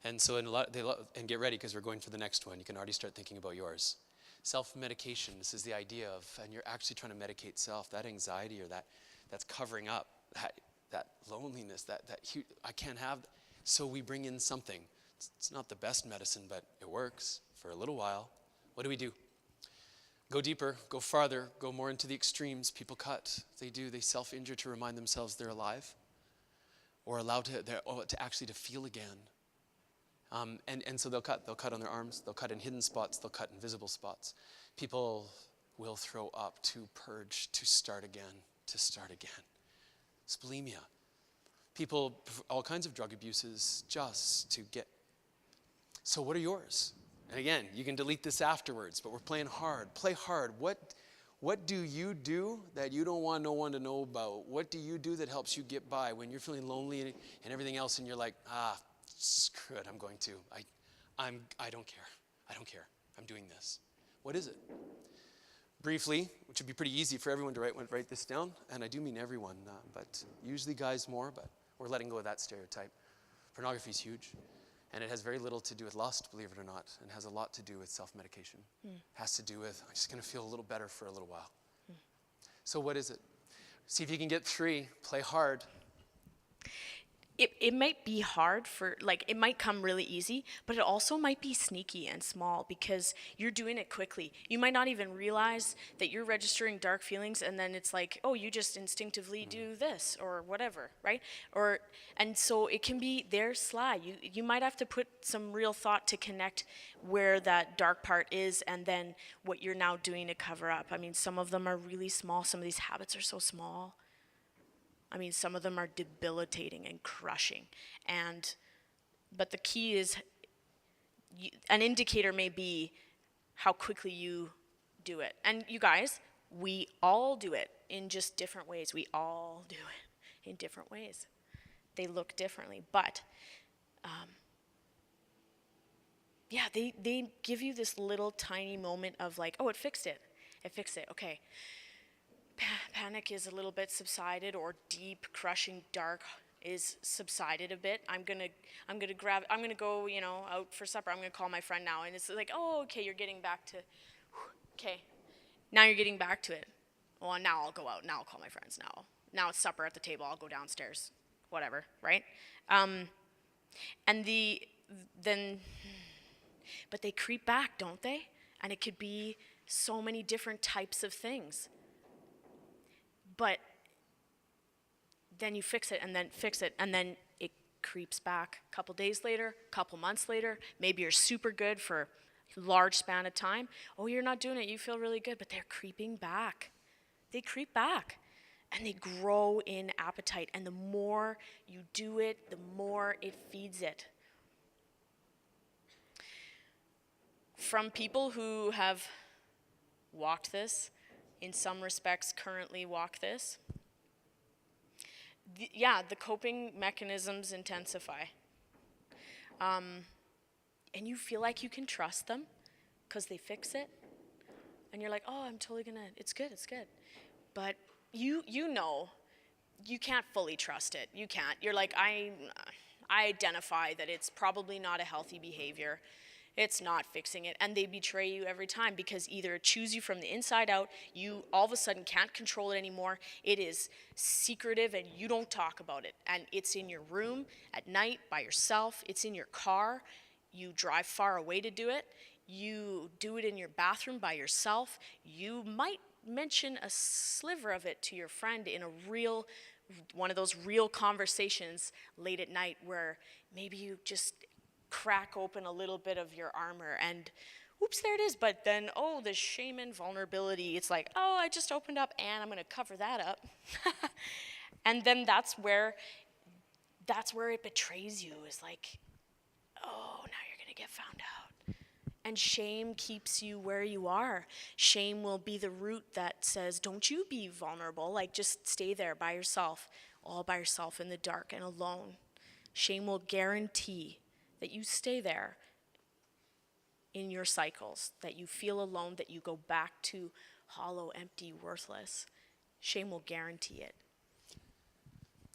And so and get ready because we're going for the next one. You can already start thinking about yours. Self-medication, this is the idea of, and you're actually trying to medicate self, that anxiety or that's covering up, that loneliness, that huge, I can't have, So we bring in something. It's not the best medicine, but it works for a little while. What do? Go deeper, go farther, go more into the extremes. People cut. They self-injure to remind themselves they're alive or allowed to actually to feel again. And so they'll cut on their arms, they'll cut in hidden spots, they'll cut in visible spots. People will throw up to purge, to start again. It's bulimia. People, all kinds of drug abuses just to get. So what are yours? And again, you can delete this afterwards, but we're playing hard. Play hard. What do you do that you don't want no one to know about? What do you do that helps you get by when you're feeling lonely and everything else and you're like, screw it, I'm going to. I don't care. I'm doing this. What is it? Briefly, which would be pretty easy for everyone to write this down, and I do mean everyone, but usually guys more, but we're letting go of that stereotype. Pornography is huge, and it has very little to do with lust, believe it or not, and has a lot to do with self-medication. Has to do with, I'm just going to feel a little better for a little while. So what is it? See if you can get 3. Play hard. It might be hard it might come really easy, but it also might be sneaky and small because you're doing it quickly. You might not even realize that you're registering dark feelings, and then it's like, oh, you just instinctively do this or whatever, right? And so it can be there sly. You might have to put some real thought to connect where that dark part is and then what you're now doing to cover up. I mean, some of them are really small. Some of these habits are so small. I mean, some of them are debilitating and crushing. But the key is, an indicator may be how quickly you do it. And you guys, we all do it in just different ways. We all do it in different ways. They look differently. But, they give you this little tiny moment of like, oh, it fixed it. Okay. Panic is a little bit subsided, or deep, crushing, dark is subsided a bit. I'm gonna go, out for supper. I'm gonna call my friend now, and it's like, oh, okay, you're getting back to, okay, now you're getting back to it. Well, now I'll go out. Now I'll call my friends. Now it's supper at the table. I'll go downstairs, whatever, right? But they creep back, don't they? And it could be so many different types of things. But then you fix it, and then it creeps back a couple days later, a couple months later. Maybe you're super good for a large span of time. Oh, you're not doing it. You feel really good, but they're creeping back. They creep back, and they grow in appetite. And the more you do it, the more it feeds it. From people who have walked this, in some respects currently walk this, the coping mechanisms intensify. And you feel like you can trust them because they fix it. And you're like, oh, I'm totally it's good. But you can't fully trust it. You can't. You're like, I identify that it's probably not a healthy behavior. It's not fixing it. And they betray you every time because either it chews you from the inside out, you all of a sudden can't control it anymore, it is secretive and you don't talk about it. And it's in your room at night by yourself, it's in your car, you drive far away to do it, you do it in your bathroom by yourself, you might mention a sliver of it to your friend in one of those real conversations late at night where maybe you just crack open a little bit of your armor and oops, there it is. But then, the shame and vulnerability, it's like, I just opened up and I'm going to cover that up. And then that's where it betrays you, is like, now you're going to get found out. And shame keeps you where you are. Shame will be the root that says, don't you be vulnerable, like just stay there by yourself, all by yourself in the dark and alone. Shame will guarantee that you stay there in your cycles, that you feel alone, that you go back to hollow, empty, worthless. Shame will guarantee it.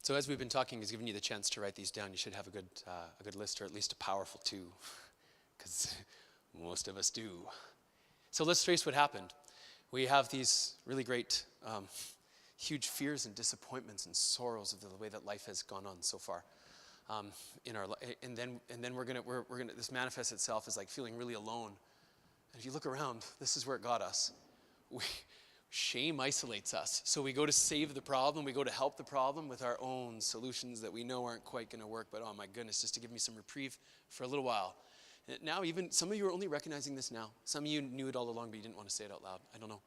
So as we've been talking, he's given you the chance to write these down. You should have a good list, or at least a powerful 2, because most of us do. So let's trace what happened. We have these really great, huge fears and disappointments and sorrows of the way that life has gone on so far. in our and then we're gonna this manifests itself as like feeling really alone. And if you look around, this is where it got us. Shame isolates us. So we go to save the problem, we go to help the problem with our own solutions that we know aren't quite going to work, but oh my goodness, just to give me some reprieve for a little while. And now even some of you are only recognizing this now. Some of you knew it all along, but you didn't want to say it out loud. I don't know.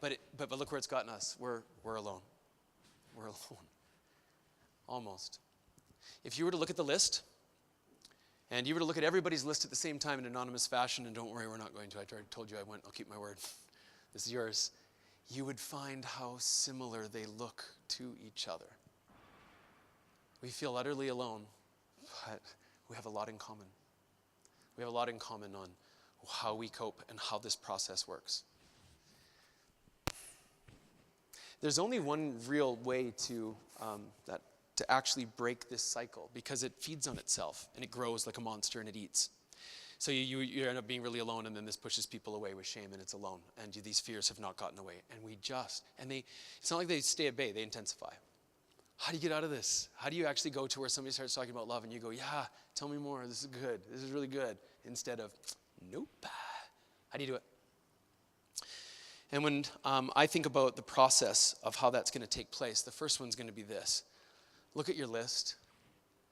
But look where it's gotten us. We're alone. We're alone. Almost. If you were to look at the list, and you were to look at everybody's list at the same time in anonymous fashion, and don't worry, we're not going to. I told you I went. I'll keep my word. This is yours. You would find how similar they look to each other. We feel utterly alone, but we have a lot in common. We have a lot in common on how we cope and how this process works. There's only one real way to actually break this cycle, because it feeds on itself and it grows like a monster and it eats. So you end up being really alone, and then this pushes people away with shame, and it's alone. And these fears have not gotten away. And it's not like they stay at bay, they intensify. How do you get out of this? How do you actually go to where somebody starts talking about love and you go, yeah, tell me more, this is good, this is really good, instead of, nope. How do you do it? And when I think about the process of how that's going to take place, the first one's going to be this. Look at your list.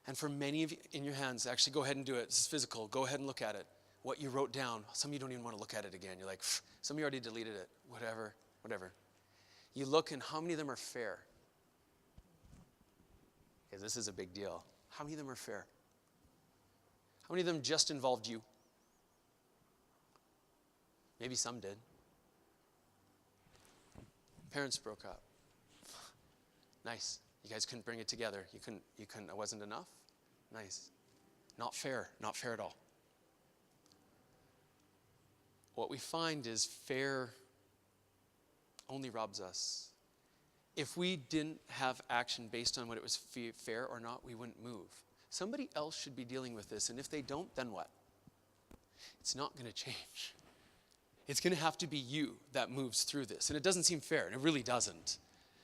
And for many of you in your hands, actually go ahead and do it. This is physical. Go ahead and look at it. What you wrote down. Some of you don't even want to look at it again. You're like, some of you already deleted it. Whatever. You look, and how many of them are fair? Because this is a big deal. How many of them are fair? How many of them just involved you? Maybe some did. Parents broke up. Nice. You guys couldn't bring it together. You couldn't, it wasn't enough? Nice. Not fair at all. What we find is fair only robs us. If we didn't have action based on what it was fair or not, we wouldn't move. Somebody else should be dealing with this, and if they don't, then what? It's not going to change. It's going to have to be you that moves through this, and it doesn't seem fair, and it really doesn't.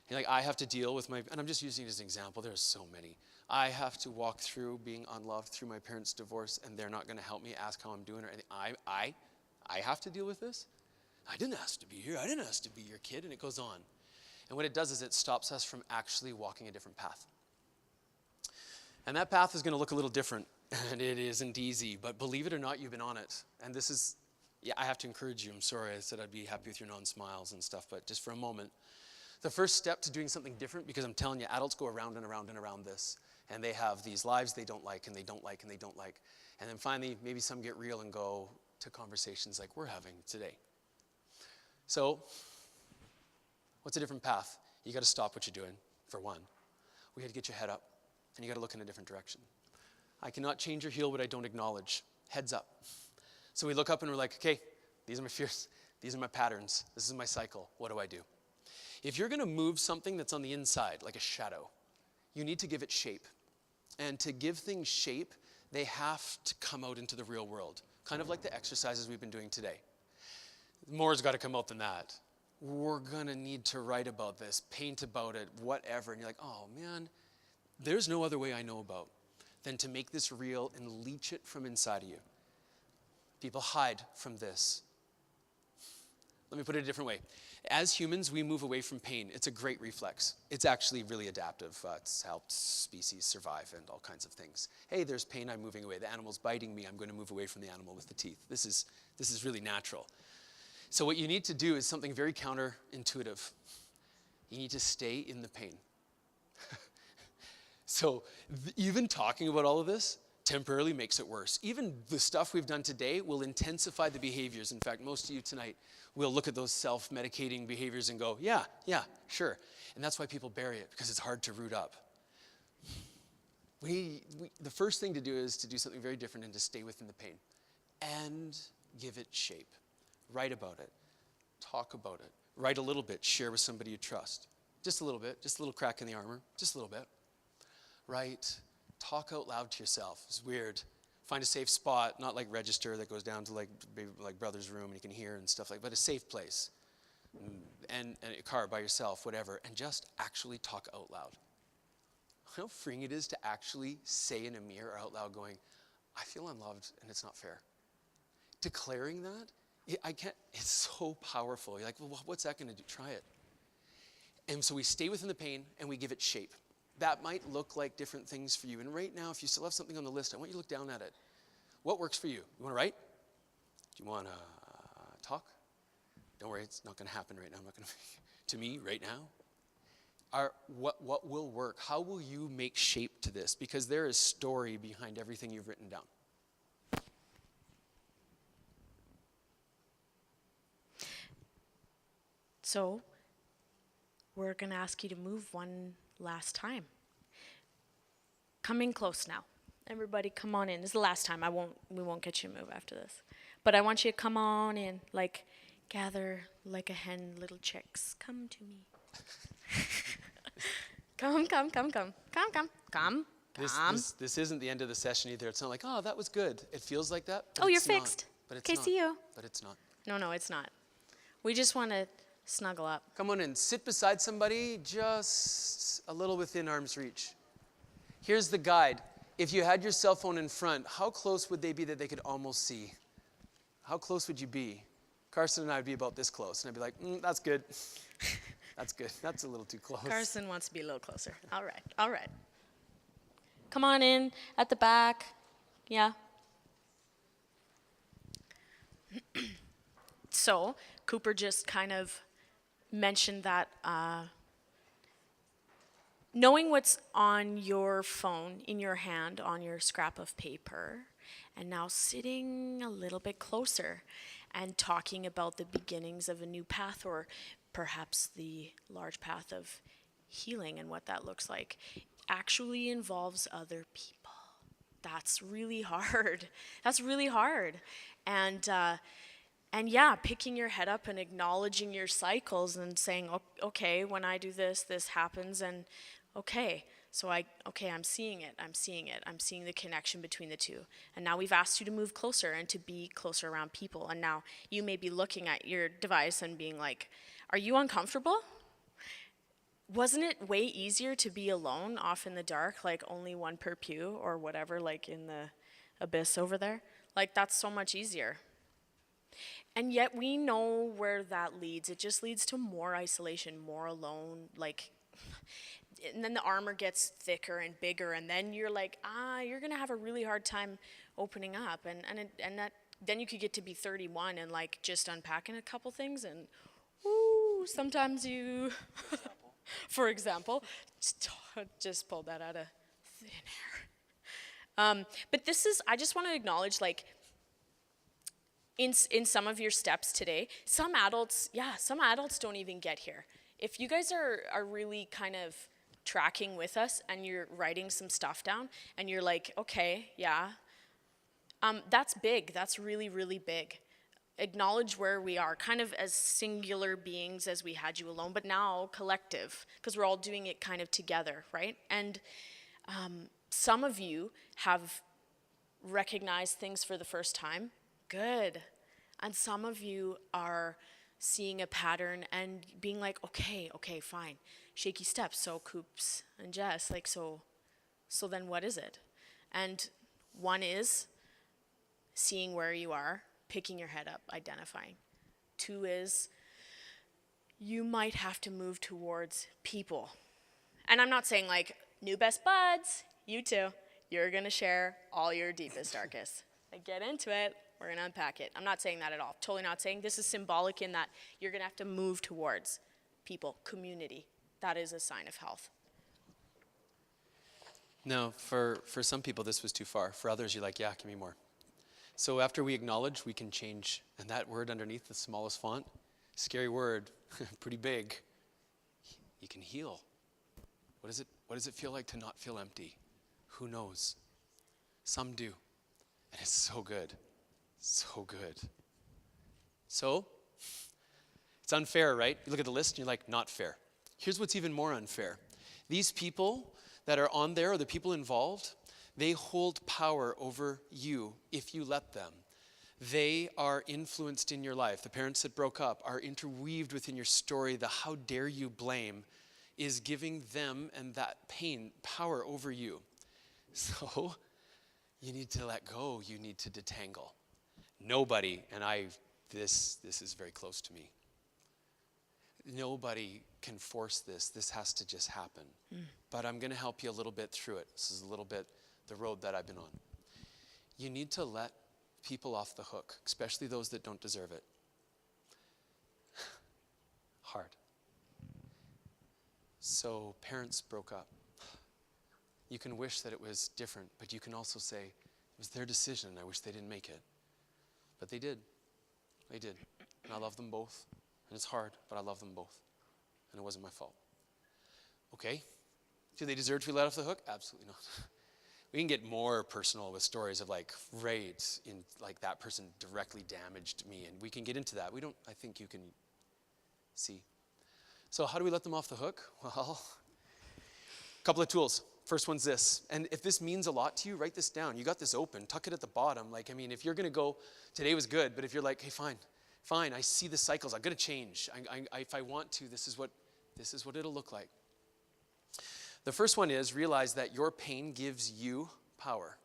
You're like, I have to deal with and I'm just using it as an example, there's so many. I have to walk through being unloved through my parents' divorce, and they're not going to help me ask how I'm doing or anything. I have to deal with this? I didn't ask to be here. I didn't ask to be your kid, and it goes on. And what it does is it stops us from actually walking a different path. And that path is going to look a little different, and it isn't easy, but believe it or not, you've been on it. And this is, I have to encourage you. I'm sorry, I said I'd be happy with your non-smiles and stuff, but just for a moment. The first step to doing something different, because I'm telling you, adults go around and around and around this, and they have these lives they don't like, and they don't like, and they don't like. And then finally, maybe some get real and go to conversations like we're having today. So, what's a different path? You got to stop what you're doing, for one. We got to get your head up, and you got to look in a different direction. I cannot change or heal what I don't acknowledge. Heads up. So we look up and we're like, okay, these are my fears. These are my patterns. This is my cycle. What do I do? If you're going to move something that's on the inside, like a shadow, you need to give it shape. And to give things shape, they have to come out into the real world, kind of like the exercises we've been doing today. More's got to come out than that. We're going to need to write about this, paint about it, whatever. And you're like, oh man, there's no other way I know about than to make this real and leach it from inside of you. People hide from this. Let me put it a different way. As humans, we move away from pain. It's a great reflex. It's actually really adaptive. It's helped species survive and all kinds of things. Hey, there's pain, I'm moving away. The animal's biting me, I'm going to move away from the animal with the teeth. This is really natural. So what you need to do is something very counterintuitive. You need to stay in the pain. So even talking about all of this temporarily makes it worse. Even the stuff we've done today will intensify the behaviors. In fact, most of you tonight will look at those self-medicating behaviors and go, yeah, sure. And that's why people bury it, because it's hard to root up. The first thing to do is to do something very different and to stay within the pain and give it shape. Write about it. Talk about it. Write a little bit. Share with somebody you trust. Just a little bit. Just a little crack in the armor. Just a little bit. Write. Talk out loud to yourself. It's weird. Find a safe spot, not like register that goes down to like brother's room and you can hear and stuff like, but a safe place. And a car by yourself, whatever, and just actually talk out loud. how freeing it is to actually say in a mirror out loud going, I feel unloved and it's not fair. Declaring that, it's so powerful. You're like, well, what's that going to do? Try it. And so we stay within the pain and we give it shape. That might look like different things for you. And right now, if you still have something on the list, I want you to look down at it. What works for you? You want to write? Do you want to talk? Don't worry, it's not going to happen right now. I'm not going to me right now. What will work? How will you make shape to this? Because there is story behind everything you've written down. So, we're going to ask you to move one last time. Come in close now. Everybody come on in. This is the last time. We won't get you to move after this. But I want you to come on in, like gather like a hen, little chicks. Come to me. Come. This isn't the end of the session either. It's not like, oh, that was good. It feels like that. Oh, you're fixed. But it's Okay, not. see you. But it's not. No, it's not. We just want to snuggle up. Come on in. Sit beside somebody just a little within arm's reach. Here's the guide. If you had your cell phone in front, how close would they be that they could almost see? How close would you be? Carson and I would be about this close. And I'd be like, that's good. That's good. That's a little too close. Carson wants to be a little closer. All right. Come on in at the back. Yeah. So, Cooper just kind of mentioned that knowing what's on your phone, in your hand, on your scrap of paper, and now sitting a little bit closer and talking about the beginnings of a new path, or perhaps the large path of healing and what that looks like, actually involves other people. That's really hard. And yeah, picking your head up and acknowledging your cycles and saying, okay, when I do this, this happens, and okay, so I'm seeing it. I'm seeing the connection between the two. And now we've asked you to move closer and to be closer around people. And now you may be looking at your device and being like, are you uncomfortable? Wasn't it way easier to be alone off in the dark, like only one per pew or whatever, like in the abyss over there? Like, that's so much easier. And yet we know where that leads. It just leads to more isolation, more alone, like, and then the armor gets thicker and bigger, and then you're like, you're gonna have a really hard time opening up, and that then you could get to be 31 and like just unpacking a couple things, and sometimes you, for example, just pulled that out of thin air. But this is, I just want to acknowledge, like, in some of your steps today, some adults don't even get here. If you guys are really kind of tracking with us and you're writing some stuff down and you're like, okay, yeah, that's big. That's really, really big. Acknowledge where we are, kind of as singular beings as we had you alone, but now collective, because we're all doing it kind of together, right? And some of you have recognized things for the first time. Good. And some of you are seeing a pattern and being like, okay, fine. Shaky steps, so Coops and Jess, like, so then what is it? And one is seeing where you are, picking your head up, identifying. Two is you might have to move towards people. And I'm not saying like, new best buds, you two, you're gonna share all your deepest, darkest. Like, get into it. We're going to unpack it. I'm not saying that at all. Totally not saying. This is symbolic in that you're going to have to move towards people, community. That is a sign of health. No, for some people, this was too far. For others, you're like, yeah, give me more. So after we acknowledge, we can change. And that word underneath the smallest font, scary word, pretty big. You can heal. What does it feel like to not feel empty? Who knows? Some do. And it's so good. So good. So, it's unfair, right? You look at the list and you're like, not fair. Here's what's even more unfair. These people that are on there, or the people involved, they hold power over you if you let them. They are influenced in your life. The parents that broke up are interweaved within your story. The how dare you blame is giving them and that pain power over you. So you need to let go. You need to detangle. Nobody, and this is very close to me. Nobody can force this. This has to just happen. But I'm going to help you a little bit through it. This is a little bit the road that I've been on. You need to let people off the hook, especially those that don't deserve it. Hard. So parents broke up. You can wish that it was different, but you can also say it was their decision and I wish they didn't make it. But they did. They did. And I love them both. And it's hard, but I love them both. And it wasn't my fault. Okay. Do they deserve to be let off the hook? Absolutely not. We can get more personal with stories of like, right, in like that person directly damaged me, and we can get into that. I think you can see. So how do we let them off the hook? Well, a couple of tools. First one's this. And if this means a lot to you, write this down. You got this open, tuck it at the bottom. Like, I mean, if you're going to go, today was good, but if you're like, hey, fine, I see the cycles. I'm going to change. If I want to, this is what it'll look like. The first one is realize that your pain gives you power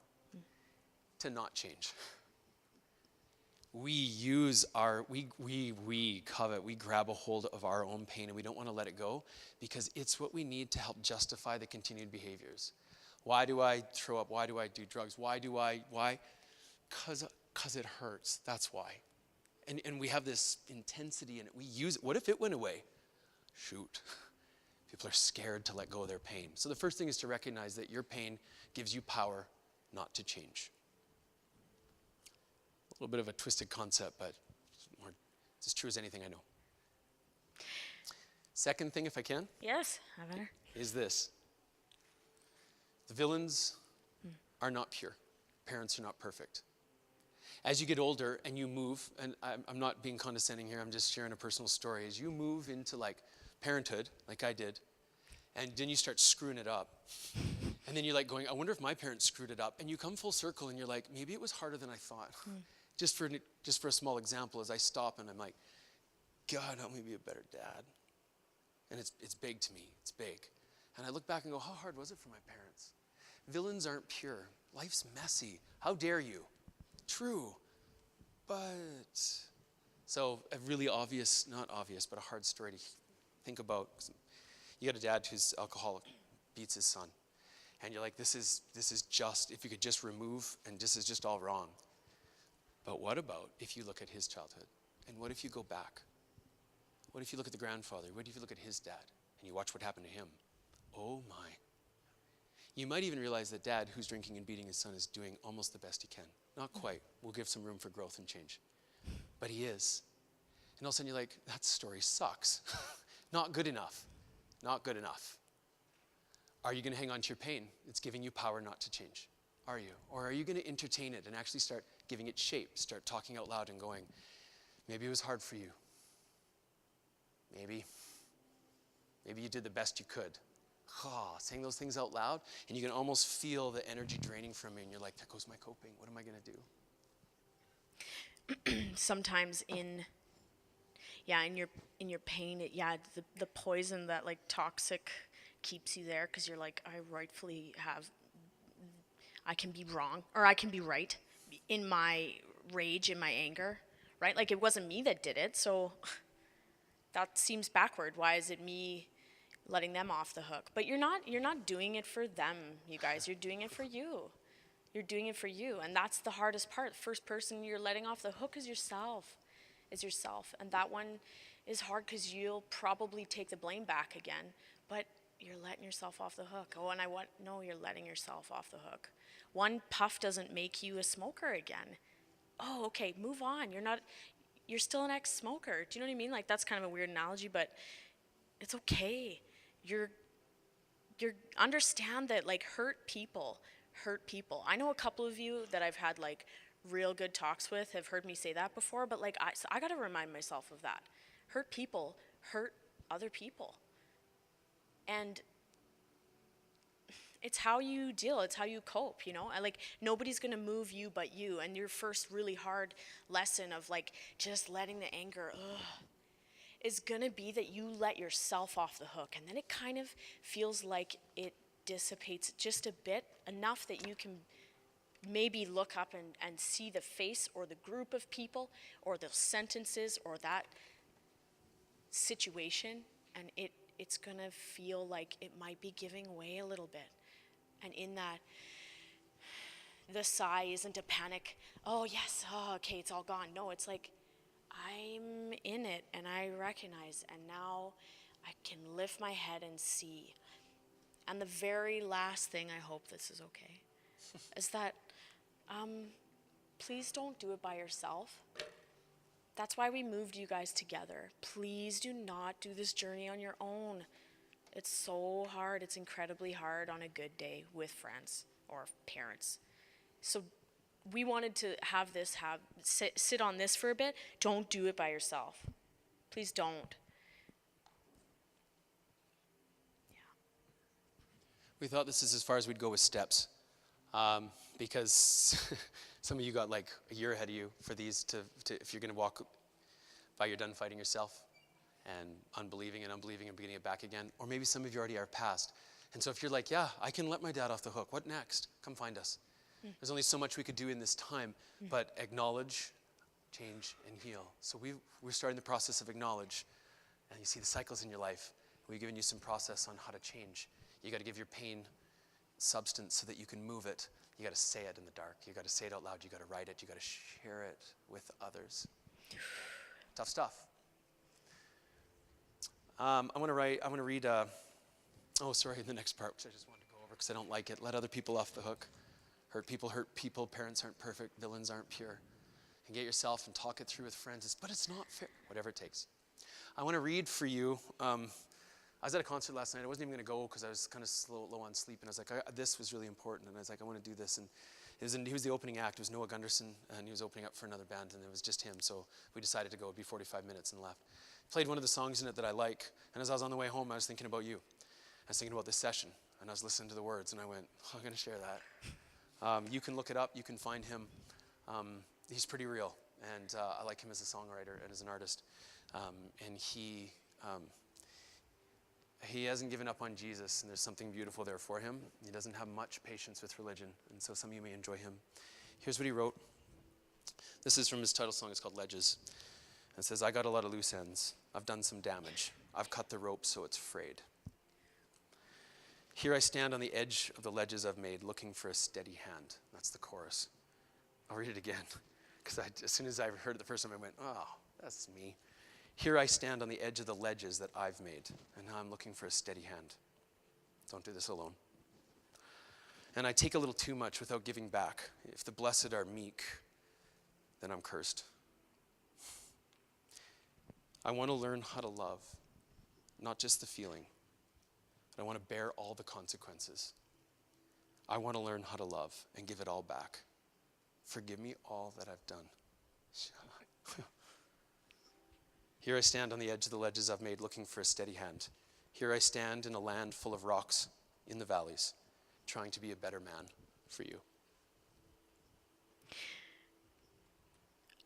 to not change. We grab a hold of our own pain and we don't want to let it go because it's what we need to help justify the continued behaviors. Why do I throw up? Why do I do drugs? Why? Because it hurts. That's why. And we have this intensity in it. We use it. What if it went away? Shoot. People are scared to let go of their pain. So the first thing is to recognize that your pain gives you power not to change. A little bit of a twisted concept, but it's as true as anything I know. Second thing, if I can. Yes, I better. Is this. The villains are not pure. Parents are not perfect. As you get older and you move, and I'm not being condescending here, I'm just sharing a personal story. As you move into like parenthood, like I did, and then you start screwing it up. And then you're like going, I wonder if my parents screwed it up. And you come full circle and you're like, maybe it was harder than I thought. Just for a small example, as I stop and I'm like, God, help me be a better dad. And it's big to me, it's big. And I look back and go, how hard was it for my parents? Villains aren't pure. Life's messy. How dare you? True. But, so a really obvious, not obvious, but a hard story to think about. You got a dad who's alcoholic, beats his son. And you're like, this is just, if you could just remove, and this is just all wrong. But what about if you look at his childhood? And what if you go back? What if you look at the grandfather? What if you look at his dad? And you watch what happened to him? Oh my. You might even realize that dad, who's drinking and beating his son, is doing almost the best he can. Not quite. We'll give some room for growth and change. But he is. And all of a sudden you're like, that story sucks. Not good enough. Not good enough. Are you going to hang on to your pain? It's giving you power not to change. Are you? Or are you going to entertain it and actually start giving it shape? Start talking out loud and going, maybe it was hard for you. Maybe you did the best you could. Saying those things out loud, and you can almost feel the energy draining from you, and you're like, there goes my coping. What am I going to do? Sometimes in your pain, the poison that like toxic keeps you there because you're like, I can be wrong or I can be right in my rage, in my anger, right? Like it wasn't me that did it, so that seems backward. Why is it me letting them off the hook? But you're not doing it for them, you guys. You're doing it for you. You're doing it for you, and that's the hardest part. The first person you're letting off the hook is yourself. And that one is hard because you'll probably take the blame back again, but you're letting yourself off the hook. No, you're letting yourself off the hook. One puff doesn't make you a smoker again. Oh, okay, move on. You're still an ex-smoker. Do you know what I mean? Like that's kind of a weird analogy, but it's okay. You're understand that like hurt people. I know a couple of you that I've had like real good talks with have heard me say that before, but like I got to remind myself of that. Hurt people hurt other people. And it's how you deal, it's how you cope, you know? Like nobody's going to move you but you, and your first really hard lesson of like just letting the anger is gonna be that you let yourself off the hook, and then it kind of feels like it dissipates just a bit, enough that you can maybe look up and see the face or the group of people or those sentences or that situation, and it's gonna feel like it might be giving away a little bit. And in that, the sigh isn't a panic, oh yes, oh okay, it's all gone. No, it's like, I'm in it and I recognize, and now I can lift my head and see. And the very last thing, I hope this is okay, is that please don't do it by yourself. That's why we moved you guys together. Please do not do this journey on your own. It's so hard. It's incredibly hard on a good day with friends or parents. So we wanted to sit on this for a bit. Don't do it by yourself. Please don't. We thought this is as far as we'd go with steps, because some of you got like a year ahead of you for these to if you're going to walk by you're done fighting yourself and unbelieving and getting it back again. Or maybe some of you already are past. And so if you're like, yeah, I can let my dad off the hook, what next? Come find us. There's only so much we could do in this time, but acknowledge, change, and heal. So we're starting the process of acknowledge, and you see the cycles in your life. We've given you some process on how to change. You got to give your pain substance so that you can move it. You got to say it in the dark. You got to say it out loud. You got to write it. You got to share it with others. Tough stuff. I want to read. The next part, which I just wanted to go over because I don't like it. Let other people off the hook. Hurt people. Parents aren't perfect. Villains aren't pure. And get yourself and talk it through with friends. But it's not fair. Whatever it takes. I want to read for you. I was at a concert last night. I wasn't even going to go because I was kind of low on sleep. And I was like, this was really important. And I was like, I want to do this. And he was the opening act. It was Noah Gunderson. And he was opening up for another band. And it was just him. So we decided to go. It would be 45 minutes and left. Played one of the songs in it that I like. And as I was on the way home, I was thinking about you. I was thinking about this session. And I was listening to the words. And I went, I'm going to share that. You can look it up. You can find him. He's pretty real. And I like him as a songwriter and as an artist. And he hasn't given up on Jesus, and there's something beautiful there for him. He doesn't have much patience with religion, and so some of you may enjoy him. Here's what he wrote. This is from his title song. It's called Ledges. It says, I got a lot of loose ends. I've done some damage. I've cut the rope so it's frayed. Here I stand on the edge of the ledges I've made, looking for a steady hand. That's the chorus. I'll read it again, because as soon as I heard it the first time, I went, oh, that's me. Here I stand on the edge of the ledges that I've made, and now I'm looking for a steady hand. Don't do this alone. And I take a little too much without giving back. If the blessed are meek, then I'm cursed. I want to learn how to love, not just the feeling. I want to bear all the consequences. I want to learn how to love and give it all back. Forgive me all that I've done. Here I stand on the edge of the ledges I've made, looking for a steady hand. Here I stand in a land full of rocks in the valleys, trying to be a better man for you.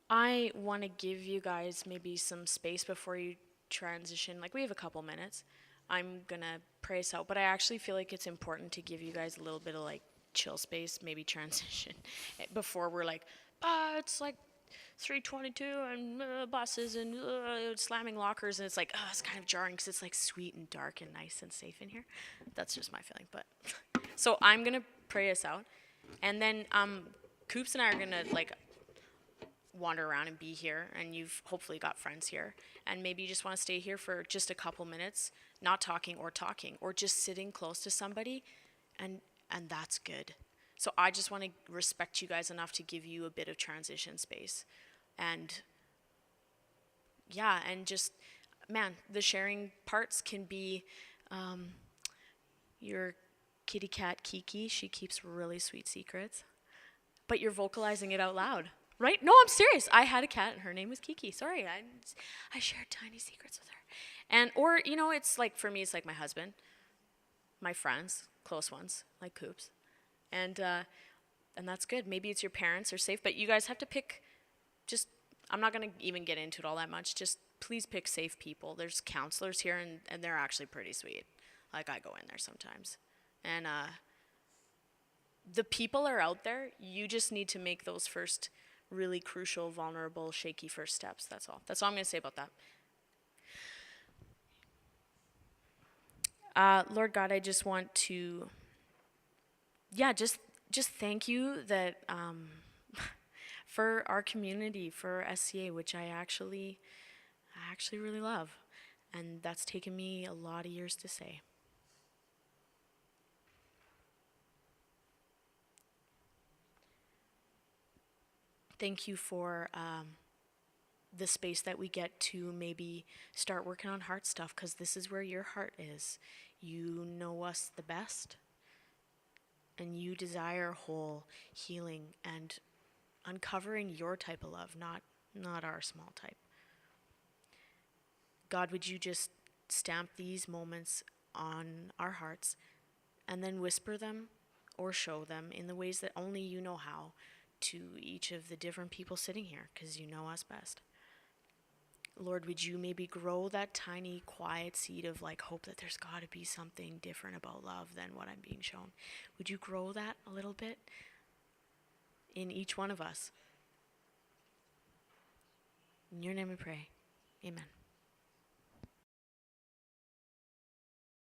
I want to give you guys maybe some space before you transition. Like, we have a couple minutes. I'm going to pray us out, but I actually feel like it's important to give you guys a little bit of like chill space, maybe transition, before we're like, it's like 3:22 and buses and slamming lockers, and it's like, it's kind of jarring because it's like sweet and dark and nice and safe in here. That's just my feeling. But so I'm gonna pray us out, and then Coops and I are gonna like wander around and be here, and you've hopefully got friends here, and maybe you just want to stay here for just a couple minutes, not talking, or just sitting close to somebody, and that's good. So I just want to respect you guys enough to give you a bit of transition space. And yeah, and just, man, the sharing parts can be your kitty cat Kiki. She keeps really sweet secrets, but you're vocalizing it out loud, right? No, I'm serious. I had a cat and her name was Kiki. Sorry, I shared tiny secrets with her. And, or, it's like, for me, it's like my husband, my friends, close ones, like Coops. And that's good. Maybe it's your parents are safe, but you guys have to pick. I'm not going to even get into it all that much. Just please pick safe people. There's counselors here, and they're actually pretty sweet. Like, I go in there sometimes. And the people are out there. You just need to make those first really crucial, vulnerable, shaky first steps. That's all. That's all I'm going to say about that. Lord God, I just want to, just thank you that for our community, for SCA, which I actually really love, and that's taken me a lot of years to say. Thank you for the space that we get to maybe start working on heart stuff, because this is where your heart is. You know us the best, and you desire whole healing and uncovering your type of love, not our small type. God, would you just stamp these moments on our hearts and then whisper them or show them in the ways that only you know how to each of the different people sitting here, because you know us best. Lord, would you maybe grow that tiny, quiet seed of like hope that there's got to be something different about love than what I'm being shown? Would you grow that a little bit in each one of us? In your name we pray. Amen.